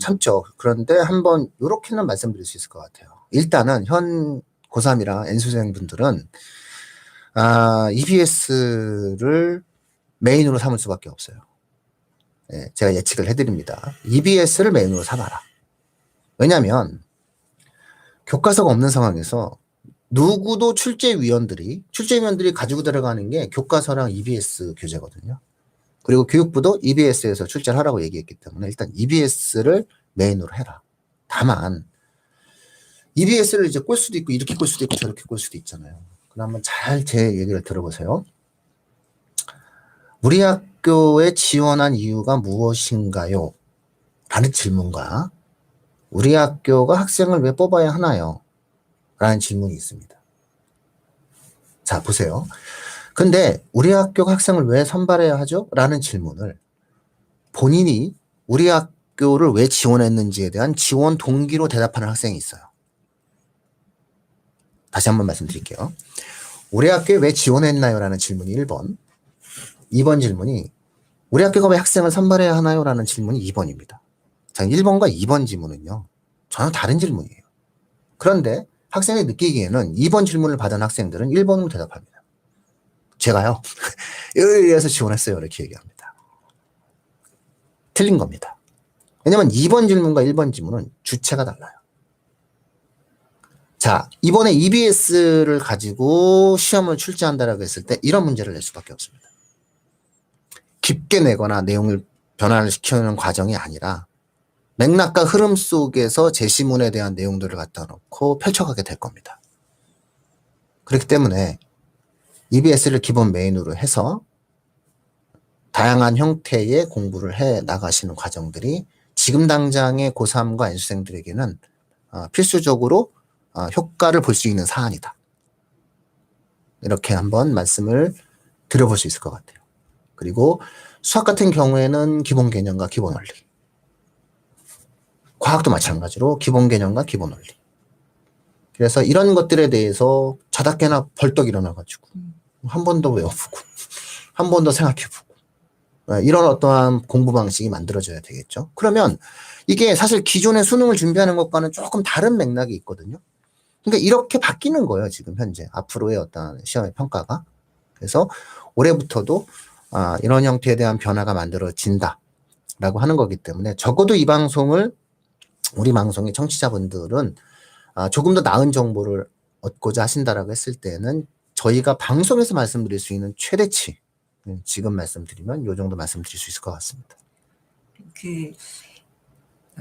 참죠. 그런데 한번 이렇게는 말씀드릴 수 있을 것 같아요. 일단은 현 고3이랑 N수생분들은 EBS를 메인으로 삼을 수밖에 없어요. 예, 제가 예측을 해드립니다. EBS를 메인으로 삼아라. 왜냐하면 교과서가 없는 상황에서 누구도 출제위원들이 가지고 들어가는 게 교과서랑 EBS 교재거든요. 그리고 교육부도 EBS에서 출제를 하라고 얘기했기 때문에 일단 EBS를 메인으로 해라. 다만 EBS를 이제 꼴 수도 있고 이렇게 꼴 수도 있고 저렇게 꼴 수도 있잖아요. 그럼 한번 잘 제 얘기를 들어보세요. 우리 학교에 지원한 이유가 무엇인가요? 라는 질문과 우리 학교가 학생을 왜 뽑아야 하나요? 라는 질문이 있습니다. 자, 보세요. 근데 우리 학교가 학생을 왜 선발해야 하죠? 라는 질문을 본인이 우리 학교를 왜 지원했는지에 대한 지원 동기로 대답하는 학생이 있어요. 다시 한번 말씀드릴게요. 우리 학교에 왜 지원했나요? 라는 질문이 1번. 2번 질문이 우리 학교가 왜 학생을 선발해야 하나요? 라는 질문이 2번입니다. 자, 1번과 2번 질문은요. 전혀 다른 질문이에요. 그런데 학생이 느끼기에는 2번 질문을 받은 학생들은 1번으로 대답합니다. 제가요. 여기에 의해서 지원했어요. 이렇게 얘기합니다. 틀린 겁니다. 왜냐면 2번 질문과 1번 질문은 주체가 달라요. 자, 이번에 EBS를 가지고 시험을 출제한다라고 했을 때 이런 문제를 낼 수밖에 없습니다. 깊게 내거나 내용을 변화를 시키는 과정이 아니라 맥락과 흐름 속에서 제시문에 대한 내용들을 갖다 놓고 펼쳐가게 될 겁니다. 그렇기 때문에 EBS를 기본 메인으로 해서 다양한 형태의 공부를 해 나가시는 과정들이 지금 당장의 고3과 N수생들에게는 필수적으로 효과를 볼 수 있는 사안이다. 이렇게 한번 말씀을 드려볼 수 있을 것 같아요. 그리고 수학 같은 경우에는 기본 개념과 기본 원리. 과학도 마찬가지로 기본 개념과 기본 원리. 그래서 이런 것들에 대해서 자다깨나 벌떡 일어나가지고 한 번 더 외워보고 한 번 더 생각해보고 이런 어떠한 공부 방식이 만들어져야 되겠죠. 그러면 이게 사실 기존의 수능을 준비하는 것과는 조금 다른 맥락이 있거든요. 그러니까 이렇게 바뀌는 거예요. 지금 현재 앞으로의 어떤 시험의 평가가. 그래서 올해부터도 이런 형태에 대한 변화가 만들어진다라고 하는 거기 때문에 적어도 이 방송을 우리 방송의 청취자분들은 조금 더 나은 정보를 얻고자 하신다라고 했을 때는 저희가 방송에서 말씀드릴 수 있는 최대치 지금 말씀드리면 이 정도 말씀드릴 수 있을 것 같습니다.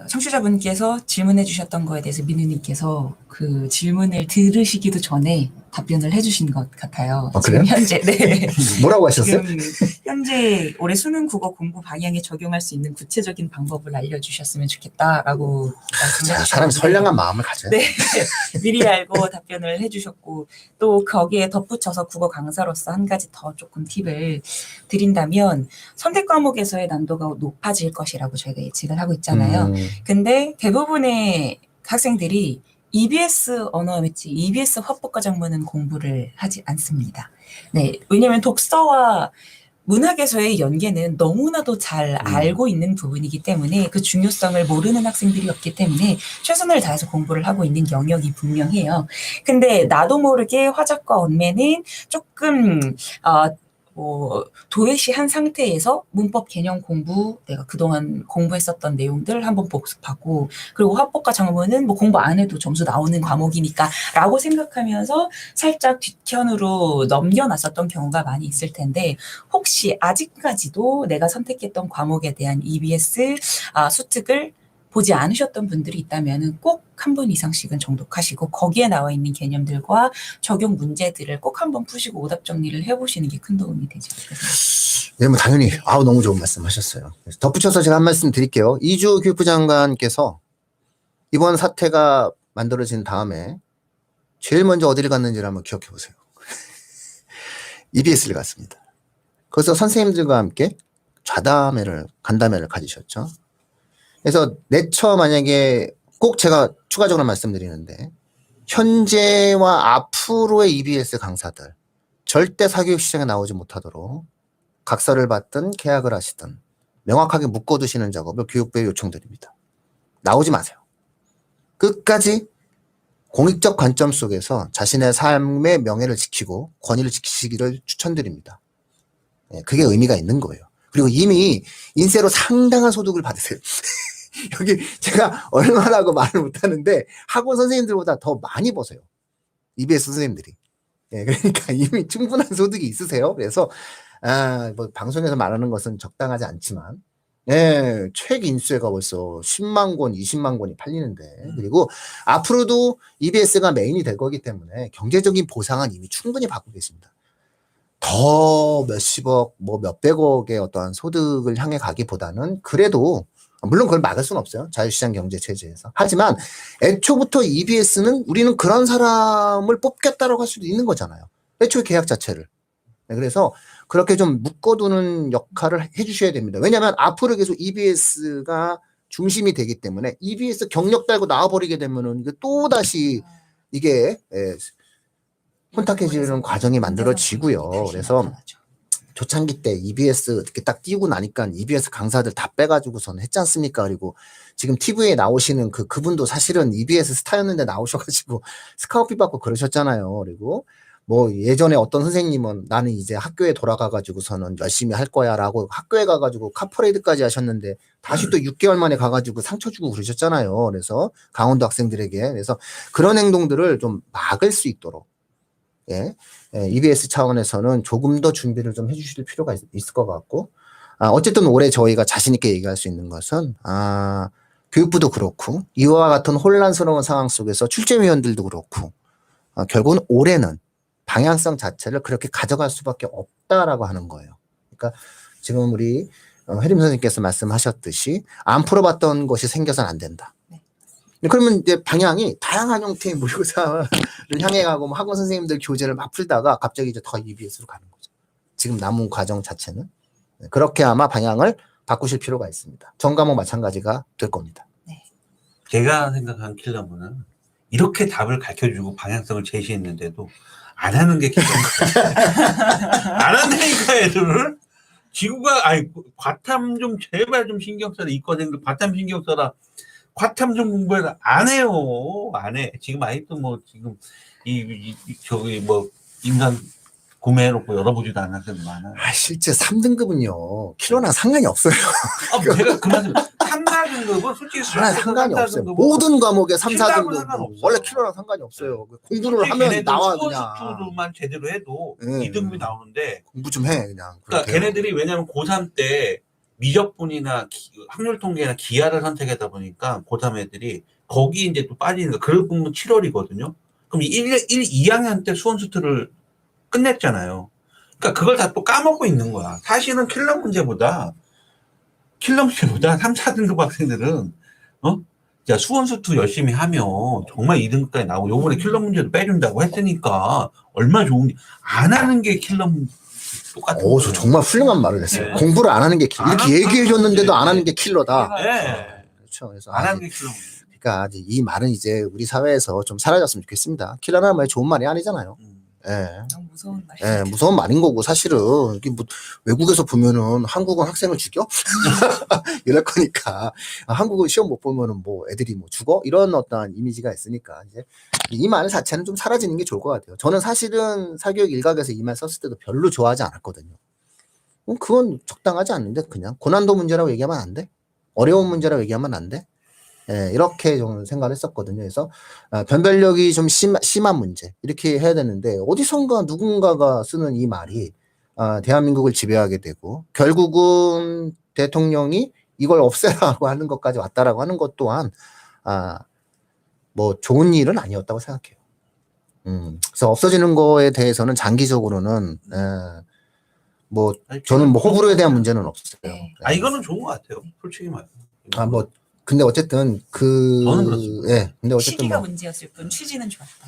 청취자분께서 질문해 주셨던 거에 대해서 민우님께서 그 질문을 들으시기도 전에 답변을 해주신 것 같아요.
그래요?
지금 현재 네.
뭐라고 하셨어요?
지금 현재 올해 수능 국어 공부 방향에 적용할 수 있는 구체적인 방법을 알려주셨으면 좋겠다라고 말씀해
사람이
주셨는데
선량한 마음을 가져요.
네, 미리 알고 답변을 해주셨고 또 거기에 덧붙여서 국어 강사로서 한 가지 더 조금 팁을 드린다면 선택 과목에서의 난도가 높아질 것이라고 저희가 예측을 하고 있잖아요. 근데 대부분의 학생들이 EBS 언어 매치, EBS 화법과 작문은 공부를 하지 않습니다. 네, 왜냐하면 독서와 문학에서의 연계는 너무나도 잘 알고 있는 부분이기 때문에 그 중요성을 모르는 학생들이 없기 때문에 최선을 다해서 공부를 하고 있는 영역이 분명해요. 근데 나도 모르게 화작과 언매는 조금 도외시한 상태에서 문법 개념 공부, 내가 그동안 공부했었던 내용들 한번 복습하고, 그리고 화법과 작문은 뭐 공부 안 해도 점수 나오는 과목이니까 라고 생각하면서 살짝 뒷편으로 넘겨놨었던 경우가 많이 있을 텐데, 혹시 아직까지도 내가 선택했던 과목에 대한 EBS 수특을 보지 않으셨던 분들이 있다면 꼭 한 번 이상씩은 정독하시고 거기에 나와 있는 개념들과 적용 문제들을 꼭 한번 푸시고 오답 정리를 해보시는 게 큰 도움이 되지 않을까 생각합니다.
네, 뭐 당연히 너무 좋은 말씀 하셨어요. 덧붙여서 제가 한 말씀 드릴게요. 이주 교육부 장관께서 이번 사태가 만들어진 다음에 제일 먼저 어디를 갔는지를 한번 기억해 보세요. EBS를 갔습니다. 거기서 선생님들과 함께 간담회를 가지셨죠. 그래서 내처 만약에 꼭 제가 추가적으로 말씀드리는데 현재와 앞으로의 EBS 강사들 절대 사교육 시장에 나오지 못하도록 각서를 받든 계약을 하시든 명확하게 묶어두시는 작업을 교육부에 요청드립니다. 나오지 마세요. 끝까지 공익적 관점 속에서 자신의 삶의 명예를 지키고 권위를 지키시기를 추천드립니다. 그게 의미가 있는 거예요. 그리고 이미 인세로 상당한 소득을 받으세요. 여기 제가 얼마라고 말을 못하는데 학원 선생님들보다 더 많이 버세요. EBS 선생님들이. 그러니까 이미 충분한 소득이 있으세요. 그래서 뭐 방송에서 말하는 것은 적당하지 않지만 책 인수가 벌써 10만 권, 20만 권이 팔리는데 그리고 앞으로도 EBS가 메인이 될 거기 때문에 경제적인 보상은 이미 충분히 받고 계십니다. 더 몇십억, 뭐 몇백억의 어떠한 소득을 향해 가기보다는 그래도 물론 그걸 막을 수는 없어요. 자유시장 경제 체제에서. 하지만 애초부터 EBS는 우리는 그런 사람을 뽑겠다라고 할 수도 있는 거잖아요. 애초에 계약 자체를. 그래서 그렇게 좀 묶어두는 역할을 해주셔야 됩니다. 왜냐하면 앞으로 계속 EBS가 중심이 되기 때문에 EBS 경력 달고 나와버리게 되면은 이게 또 다시 이게 혼탁해지는 과정이 만들어지고요. 그래서 초창기 때 EBS 이렇게 딱 띄우고 나니까 EBS 강사들 다 빼가지고선 했지 않습니까? 그리고 지금 TV에 나오시는 그분도 사실은 EBS 스타였는데 나오셔가지고 스카우트 받고 그러셨잖아요. 그리고 뭐 예전에 어떤 선생님은 나는 이제 학교에 돌아가가지고서는 열심히 할 거야 라고 학교에 가가지고 카퍼레이드까지 하셨는데 다시 또 6개월 만에 가가지고 상처 주고 그러셨잖아요. 그래서 강원도 학생들에게. 그래서 그런 행동들을 좀 막을 수 있도록 EBS 차원에서는 조금 더 준비를 좀 해주실 필요가 있을 것 같고 어쨌든 올해 저희가 자신 있게 얘기할 수 있는 것은 교육부도 그렇고 이와 같은 혼란스러운 상황 속에서 출제위원들도 그렇고 결국은 올해는 방향성 자체를 그렇게 가져갈 수밖에 없다라고 하는 거예요. 그러니까 지금 우리 혜림 선생님께서 말씀하셨듯이 안 풀어봤던 것이 생겨서는 안 된다.
네.
그러면 이제 방향이 다양한 형태의 모의고사를 향해 가고 뭐 학원 선생님들 교재를 막 풀다가 갑자기 이제 더 EBS로 가는 거죠. 지금 남은 과정 자체는. 그렇게 아마 방향을 바꾸실 필요가 있습니다. 전 과목 마찬가지가 될 겁니다.
제가 생각한 킬러문은 이렇게 답을 가르쳐주고 방향성을 제시했는데도 안 하는 게 킬러문. 안 한다니까 애들을. 지구가 과탐 좀 제발 좀 신경 써라. 이과생들 과탐 신경 써라. 과탐 좀 공부해라. 안 해요. 안 해. 지금 아직도 뭐 지금 저기 뭐 인간 구매해놓고 열어보지도 않은 학생들 많아요.
실제 3등급은요 킬러랑 상관이 없어요.
제가 그 말씀 3, 4등급은 솔직히
상관이 없어요. 모든 과목에 3, 4등급 원래 킬러랑 상관이 없어요. 공부를 하면 나와 그냥.
수업만 제대로 해도
네.
2등급이 나오는데
공부 좀 해 그냥.
그러니까 걔네들이 왜냐면 고3 때 미적분이나 확률 통계나 기하를 선택하다 보니까 고3 애들이 거기 이제 또 빠지는 거. 그럴 보면 7월이거든요. 그럼 2학년 때 수원수트를 끝냈잖아요. 그러니까 그걸 다 또 까먹고 있는 거야. 사실은 킬러 문제보다 3, 4등급 학생들은 자 수원수투 열심히 하면 정말 2등급까지 나오고 요번에 킬러 문제도 빼준다고 했으니까 얼마나 좋은지 안 하는 게 킬러 똑같은 거예요.
저 정말 훌륭한 말을 했어요.
네.
공부를 안 하는 게 이렇게 얘기해 줬는데도 안 하는 게 킬러다.
네.
그렇죠. 그래서
안 하는 게 킬러 문제.
그러니까 이 말은 이제 우리 사회에서 좀 사라졌으면 좋겠습니다. 킬러라는 말이 좋은 말이 아니잖아요.
너무 무서운 말이에요.
예, 무서운 말인 거고 사실은 이게 뭐 외국에서 보면은 한국은 학생을 죽여 이럴 거니까 한국은 시험 못 보면은 뭐 애들이 뭐 죽어 이런 어떤 이미지가 있으니까 이제 이 말 자체는 좀 사라지는 게 좋을 것 같아요. 저는 사실은 사교육 일각에서 이 말 썼을 때도 별로 좋아하지 않았거든요. 그건 적당하지 않는데 그냥 고난도 문제라고 얘기하면 안 돼? 어려운 문제라고 얘기하면 안 돼? 예, 이렇게 저는 생각을 했었거든요. 그래서 변별력이 좀 심한 문제 이렇게 해야 되는데 어디선가 누군가가 쓰는 이 말이 대한민국을 지배하게 되고 결국은 대통령이 이걸 없애라고 하는 것까지 왔다라고 하는 것 또한 뭐 좋은 일은 아니었다고 생각해요. 그래서 없어지는 거에 대해서는 장기적으로는 뭐 저는 뭐 호불호에 대한 문제는 없어요.
네.
이거는 좋은 것 같아요. 솔직히 말해.
뭐 근데 어쨌든
저는 그렇습니다.
예, 근데 어쨌든
시기가
뭐
문제였을 뿐 취지는 좋았다.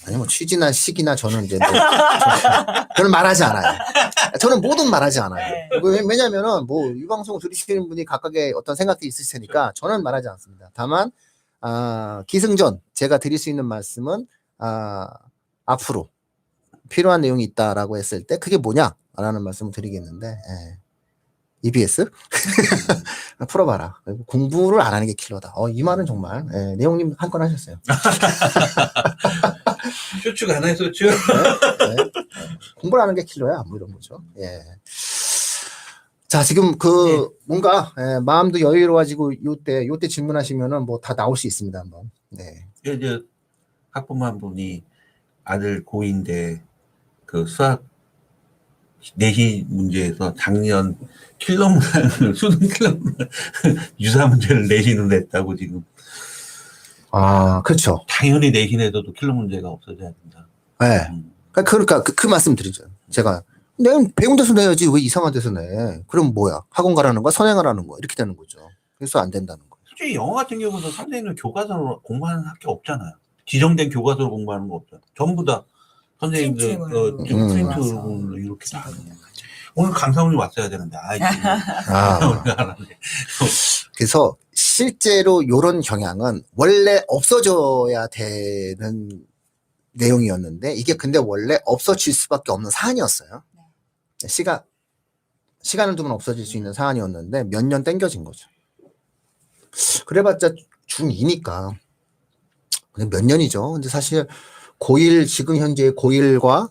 아니 뭐 취지나 시기나 저는 이제 뭐 저는 말하지 않아요. 저는 뭐든 말하지 않아요.
네.
왜냐면은 뭐 이 방송 들으시는 분이 각각의 어떤 생각들이 있으실 테니까 저는 말하지 않습니다. 다만 기승전 제가 드릴 수 있는 말씀은 앞으로 필요한 내용이 있다라고 했을 때 그게 뭐냐라는 말씀을 드리겠는데 EBS 풀어봐라. 공부를 안 하는 게 킬러다. 이 말은 정말 내용님 한 건 하셨어요.
쇼츠가 하나 있었죠.
네. 공부를 하는 게 킬러야. 뭐 이런 거죠. 예. 자, 지금 뭔가 마음도 여유로워지고 요때 질문하시면은 뭐 다 나올 수 있습니다. 한번. 네.
이제 학부모 한 분이 아들 고2인데 그 수학 내신 문제에서 작년 킬러문항을 수능 킬러문항 유사 문제를 내신으로 냈다고 지금.
그렇죠.
당연히 내신에서도 킬러 문제가 없어져야 된다.
네. 그러니까 그 말씀 드리죠. 제가 내가 배운 데서 내야지 왜 이상한 데서 내? 그럼 뭐야? 학원 가라는 거야? 선행하라는 거야? 이렇게 되는 거죠. 그래서 안 된다는 거예요.
솔직히 영어 같은 경우도 선생님은 교과서로 공부하는 학교 없잖아요. 지정된 교과서로 공부하는 거 없잖아요. 전부 다 선생님들 프린트로 이렇게 다 하는 거예요. 오늘 강사원이 왔어야 되는데
그래서 실제로 이런 경향은 원래 없어져야 되는 내용이었는데 이게 근데 원래 없어질 수밖에 없는 사안이었어요. 시간을 두면 없어질 수 있는 사안이었는데 몇 년 땡겨진 거죠. 그래봤자 중2니까 몇 년이죠. 근데 사실 고1 지금 현재 고1과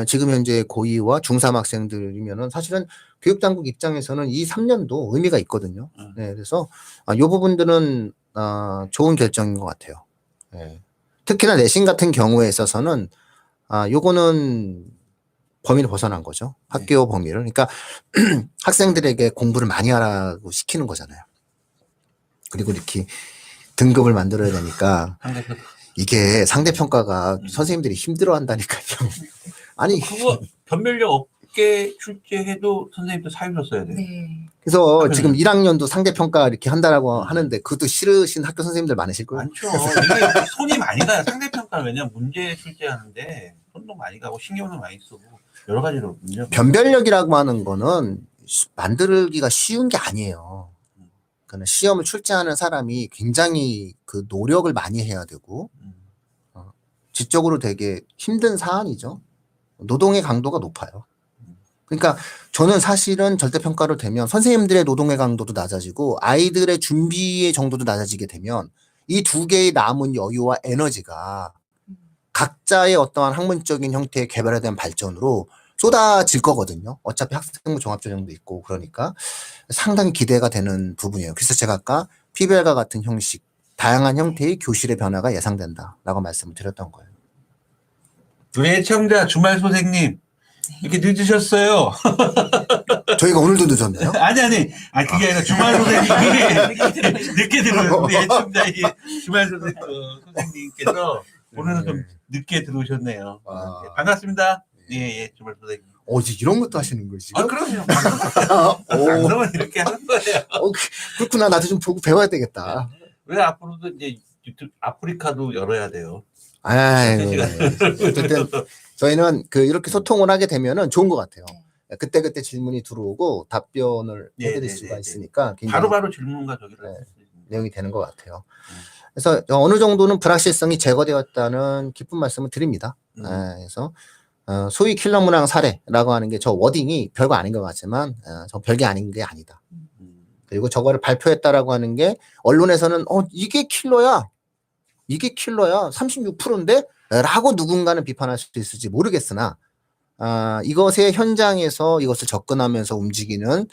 지금 현재 고2와 중3 학생들이면은 사실은 교육당국 입장에서는 이 3년도 의미가 있거든요. 네, 그래서 이 부분들은 좋은 결정인 것 같아요. 네. 특히나 내신 같은 경우에 있어서는 요거는 범위를 벗어난 거죠. 학교 범위를. 그러니까 학생들에게 공부를 많이 하라고 시키는 거잖아요. 그리고 이렇게 등급을 만들어야 되니까 이게 상대평가가 선생님들이 힘들어 한다니까요. 아니
그거 변별력 늦게 출제해도 선생님도 사유서 써야 돼요.
네.
그래서
하면은.
지금 1학년도 상대평가 이렇게 한다라고 하는데 그것도 싫으신 학교 선생님들 많으실 거예요.
많죠. 이게 손이 많이 가요. 상대평가는 왜냐면 문제 출제하는데 손도 많이 가고 신경도 많이 쓰고 여러 가지로 문제가
변별력이라고 하는 거는 만들기가 쉬운 게 아니에요. 그러니까 시험을 출제하는 사람이 굉장히 그 노력을 많이 해야 되고 지적으로 되게 힘든 사안이죠. 노동의 강도가 높아요. 그러니까 저는 사실은 절대평가로 되면 선생님들의 노동의 강도도 낮아지고 아이들의 준비의 정도도 낮아지게 되면 이 두 개의 남은 여유와 에너지가 각자의 어떠한 학문적인 형태의 개발에 대한 발전으로 쏟아질 거거든요. 어차피 학생부 종합전형도 있고 그러니까 상당히 기대가 되는 부분이에요. 그래서 제가 아까 PBL과 같은 형식, 다양한 형태의 교실의 변화가 예상된다라고 말씀을 드렸던 거예요.
애청자 주말 선생님 이렇게 늦으셨어요.
저희가 오늘도 늦었나요?
아니 그게 아니라 주말 선생님이 늦게 들어오셨는데 우리 애청자 주말 선생님께서 오늘은 좀 늦게 들어오셨네요.
아.
네, 반갑습니다. 예, 주말 선생님.
이제 이런 것도 하시는 거예요, 지금?
그럼요.
오,
방송은 이렇게 하는 거예요.
그렇구나. 나도 좀 보고 배워야 되겠다.
왜 앞으로도 이제 유튜브 아프리카도 열어야 돼요.
아이고. 어쨌든 저희는 이렇게 소통을 하게 되면은 좋은 것 같아요. 그때그때 질문이 들어오고 답변을 해드릴 수가 있으니까 굉장히
바로바로 질문과 저기를 할수 있는
내용이 되는 것 같아요. 그래서 어느 정도는 불확실성이 제거되었다는 기쁜 말씀을 드립니다. 그래서 소위 킬러 문항 사례라고 하는 게 저 워딩이 별거 아닌 것 같지만 저 별게 아닌 게 아니다. 그리고 저거를 발표했다라고 하는 게 언론에서는 이게 킬러야. 36%인데? 라고 누군가는 비판할 수도 있을지 모르겠으나 이것의 현장에서 이것을 접근하면서 움직이는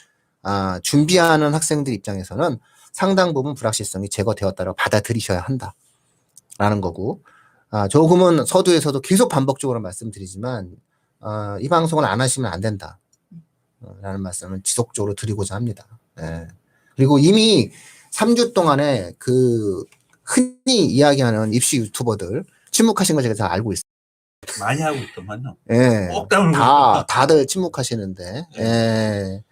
준비하는 학생들 입장에서는 상당 부분 불확실성이 제거되었다고 받아들이셔야 한다라는 거고 조금은 서두에서도 계속 반복적으로 말씀드리지만 이 방송을 안 하시면 안 된다 라는 말씀을 지속적으로 드리고자 합니다. 네. 그리고 이미 3주 동안에 흔히 이야기하는 입시 유튜버들 침묵하신 거 제가 다 알고 있어요.
많이 하고 있더만요.
예.
다물고
다들 침묵하시는데, 예.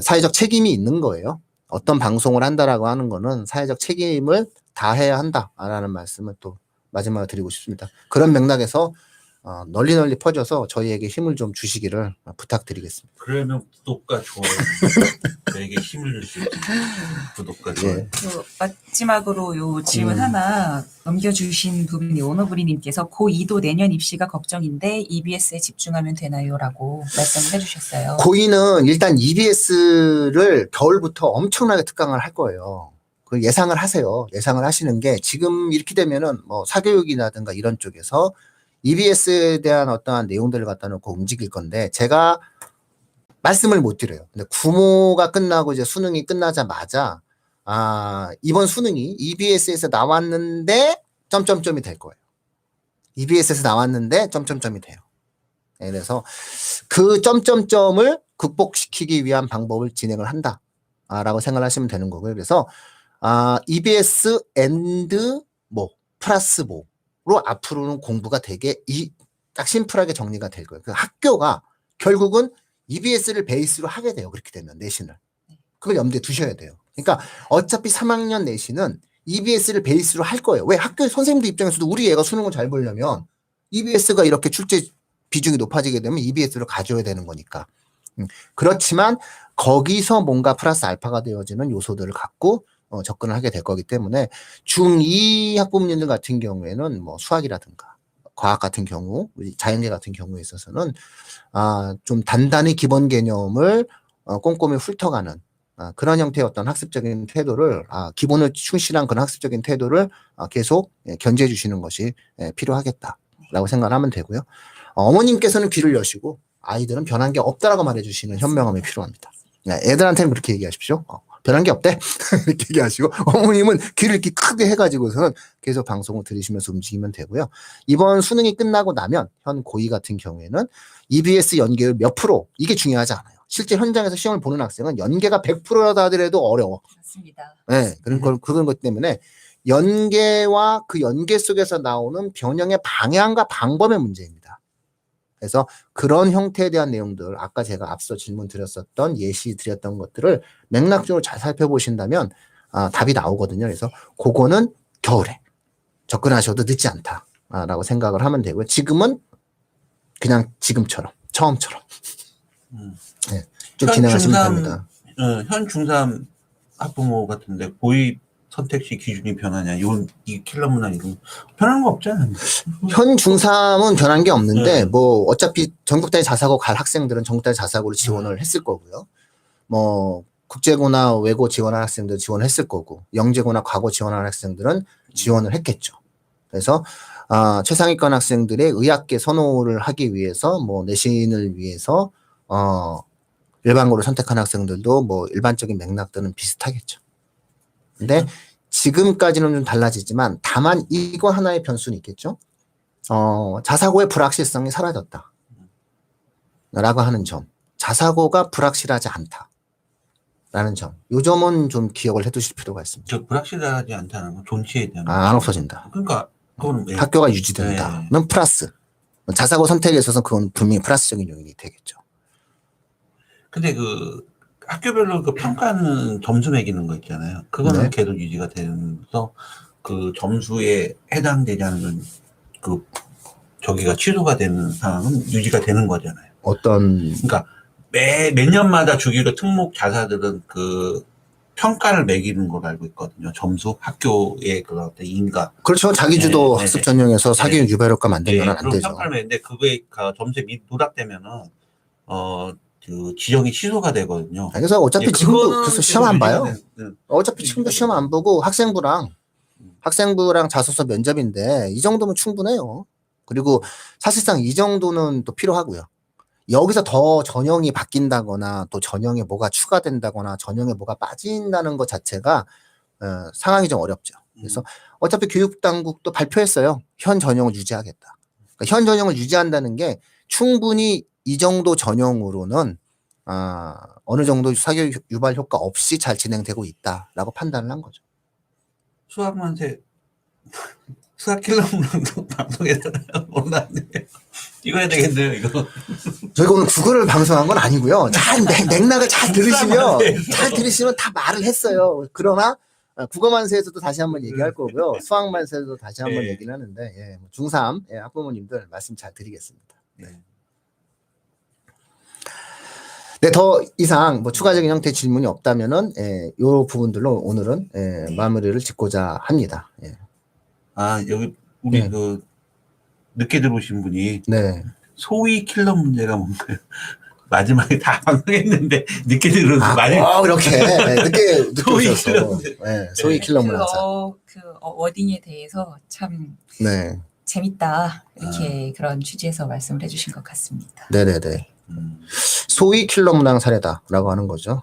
사회적 책임이 있는 거예요. 어떤 방송을 한다라고 하는 거는 사회적 책임을 다해야 한다라는 말씀을 또 마지막으로 드리고 싶습니다. 그런 맥락에서 널리 퍼져서 저희에게 힘을 좀 주시기를 부탁드리겠습니다.
그러면 구독과 좋아요 저에게 힘을 줄 수 있는 구독과 좋아요.
예.
마지막으로 요 질문 하나 넘겨주신 부분이 오너브리님께서 고2도 내년 입시가 걱정인데 EBS에 집중하면 되나요? 라고 말씀을 해주셨어요.
고2는 일단 EBS를 겨울부터 엄청나게 특강을 할 거예요. 그 예상을 하세요. 예상을 하시는 게 지금 이렇게 되면은 뭐 사교육이라든가 이런 쪽에서 EBS에 대한 어떠한 내용들을 갖다 놓고 움직일 건데 제가 말씀을 못 드려요. 근데 구모가 끝나고 이제 수능이 끝나자마자 이번 수능이 EBS에서 나왔는데 점점점이 될 거예요. EBS에서 나왔는데 점점점이 돼요. 네, 그래서 그 점점점을 극복시키기 위한 방법을 진행을 한다라고 생각하시면 되는 거고요. 그래서 EBS and 플러스 로 앞으로는 공부가 되게 딱 심플하게 정리가 될 거예요. 그 학교가 결국은 EBS를 베이스로 하게 돼요. 그렇게 되면 내신을. 그걸 염두에 두셔야 돼요. 그러니까 어차피 3학년 내신은 EBS를 베이스로 할 거예요. 왜? 학교 선생님들 입장에서도 우리 애가 수능을 잘 보려면 EBS가 이렇게 출제 비중이 높아지게 되면 EBS를 가져야 되는 거니까. 그렇지만 거기서 뭔가 플러스 알파가 되어지는 요소들을 갖고 접근을 하게 될 거기 때문에 중2 학부모님들 같은 경우에는 뭐 수학이라든가 과학 같은 경우, 자연계 같은 경우에 있어서는 좀 단단히 기본 개념을 꼼꼼히 훑어가는 그런 형태의 어떤 학습적인 태도를 기본을 충실한 그런 학습적인 태도를 계속 견지해 주시는 것이 필요하겠다라고 생각하면 되고요. 어머님께서는 귀를 여시고 아이들은 변한 게 없다라고 말해주시는 현명함이 필요합니다. 애들한테는 그렇게 얘기하십시오. 변한 게 없대. 이렇게 얘기하시고 어머님은 귀를 이렇게 크게 해가지고서는 계속 방송을 들으시면서 움직이면 되고요. 이번 수능이 끝나고 나면 현 고2 같은 경우에는 EBS 연계율 몇 프로 이게 중요하지 않아요. 실제 현장에서 시험을 보는 학생은 연계가 100%라도 하더라도 어려워.
맞습니다.
네, 그런 것 때문에 연계와 그 연계 속에서 나오는 변형의 방향과 방법의 문제입니다. 그래서 그런 형태에 대한 내용들, 아까 제가 앞서 질문 드렸었던 예시 드렸던 것들을 맥락적으로 잘 살펴보신다면 답이 나오거든요. 그래서 그거는 겨울에 접근하셔도 늦지 않다라고 생각을 하면 되고요. 지금은 그냥 지금처럼 처음처럼 네, 쭉 진행하시면 됩니다.
현 중3 학부모 같은데 고입 선택시 기준이 변하냐? 이 킬러 문항 이런 변하는 거 없잖아요.
현 중3은 변한 게 없는데
네.
뭐 어차피 전국단위 자사고 갈 학생들은 전국단위 자사고를 지원을 했을 거고요. 뭐 국제고나 외고 지원한 학생들 지원했을 거고 영재고나 과고 지원한 학생들은 지원을 했겠죠. 그래서 최상위권 학생들의 의학계 선호를 하기 위해서 뭐 내신을 위해서 일반고를 선택한 학생들도 뭐 일반적인 맥락들은 비슷하겠죠. 근데 지금까지는 좀 달라지지만 다만 이거 하나의 변수는 있겠죠. 자사고의 불확실성이 사라졌다. 라고 하는 점. 자사고가 불확실하지 않다. 라는 점. 요 점은 좀 기억을 해 두실 필요가 있습니다.
저 불확실하지 않다는 건 존치에 대한.
안 없어진다.
그러니까 그건
학교가 유지된다는 플러스. 자사고 선택에 있어서 그건 분명히 플러스적인 요인이 되겠죠.
근데 그 학교별로 그 평가는 점수 매기는 거 있잖아요. 그거는
네.
계속 유지가 되면서 그 점수에 해당되지 않는 그 저기가 취소가 되는 상황은 유지가 되는 거잖아요. 그러니까 몇 년마다 주기로 특목 자사들은 그 평가를 매기는 걸 알고 있거든요. 점수, 학교의 그런 어떤 인가.
그렇죠. 자기주도
네,
학습
네.
전형에서 사교육 유발효과 만들면 안
그런
되죠.
평가를 매는데 그거에 점수에 누락되면은 그 지정이 취소가 되거든요.
그래서 어차피 지금도 그래서 시험 안 봐요. 어차피
유지가
지금도 시험 안 보고 학생부랑 자소서 면접인데 이 정도면 충분해요. 그리고 사실상 이 정도는 또 필요하고요. 여기서 더 전형이 바뀐다거나 또 전형에 뭐가 추가된다거나 전형에 뭐가 빠진다는 것 자체가 상황이 좀 어렵죠. 그래서 어차피 교육당국도 발표했어요. 현 전형을 유지하겠다. 그러니까 현 전형을 유지한다는 게 충분히 이 정도 전형으로는 어느 정도 사교육 유발 효과 없이 잘 진행되고 있다라고 판단을 한 거죠.
수학만세 수학 킬러문항도 방송에서 올라왔네요. 이거 해야 되겠네요, 이거.
저희가 오늘 국어를 방송한 건 아니고요. 잘 맥락을 잘 들으시면 다 말을 했어요. 그러나 국어만세에서도 다시 한번 얘기할 거고요. 수학만세에서도 다시 한번 얘기를 하는데 중3 학부모님들 말씀 잘 드리겠습니다. 네, 더 이상 뭐 추가적인 형태의 질문이 없다면은 이 부분들로 오늘은 마무리를 짓고자 합니다.
여기 우리 그 늦게 들어오신 분이 소위 킬러 문제가 뭔가요? 마지막에 다 방송했는데 늦게 들어서 많이
이렇게 늦게
소위
오셔서
킬러
소위 킬러 문항사.
그 워딩에 대해서 참
네.
재밌다 이렇게 그런 취지에서 말씀을 해주신 것 같습니다.
네네네. 소위 킬러 문항 사례다라고 하는 거죠.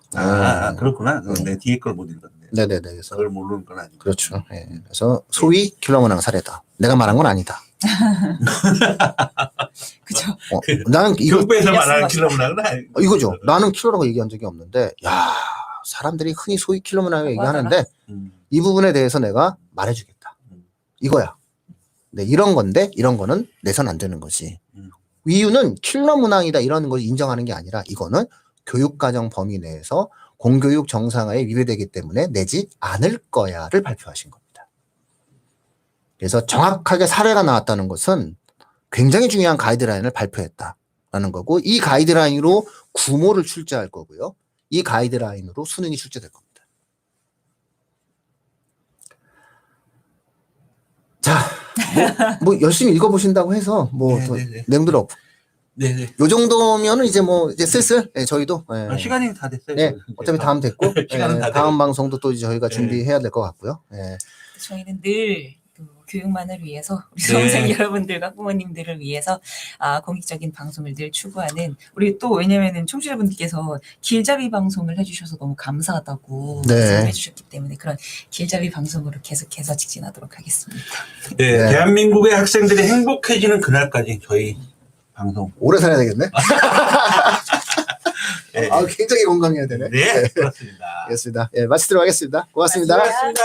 그렇구나. 내 뒤에 걸 못 읽었네.
네네네. 그래서
그걸 모르는 건 아니고.
그렇죠. 그래서 소위 킬러 문항 사례다. 내가 말한 건 아니다.
그죠.
나는
교육부에서 말하는 킬러 문항은 아니고.
이거죠. 나는 킬러라고 얘기한 적이 없는데, 사람들이 흔히 소위 킬러 문항을 얘기하는데, 이 부분에 대해서 내가 말해주겠다. 이거야. 네, 이런 건데, 이런 거는 내선 안 되는 거지. 이유는 킬러 문항이다 이런 걸 인정하는 게 아니라 이거는 교육과정 범위 내에서 공교육 정상화에 위배되기 때문에 내지 않을 거야를 발표하신 겁니다. 그래서 정확하게 사례가 나왔다는 것은 굉장히 중요한 가이드라인을 발표했다라는 거고 이 가이드라인으로 구모를 출제할 거고요. 이 가이드라인으로 수능이 출제될 겁니다. 자, 뭐 열심히 읽어보신다고 해서 뭐 더 내용들 없고.
네네.
요 정도면은 이제 슬슬 저희도
시간이 다 됐어요.
네, 어차피 다음 됐고
시간은 다
다음
되고.
방송도 또 이제 저희가 준비해야 될 것 같고요.
저희는 늘 교육만을 위해서 우리 수험생 여러분들과 부모님들을 위해서 공익적인 방송을 늘 추구하는 우리 또 왜냐면은 청취자분들께서 길잡이 방송을 해주셔서 너무 감사하다고 말씀해 주셨기 때문에 그런 길잡이 방송으로 계속해서 직진하도록 하겠습니다.
네, 대한민국의 학생들이 행복해지는 그날까지 저희 방송
오래 살아야 되겠네. 굉장히 건강해야 되네.
네, 그렇습니다.
알겠습니다. 마치도록 하겠습니다. 고맙습니다.
고맙습니다.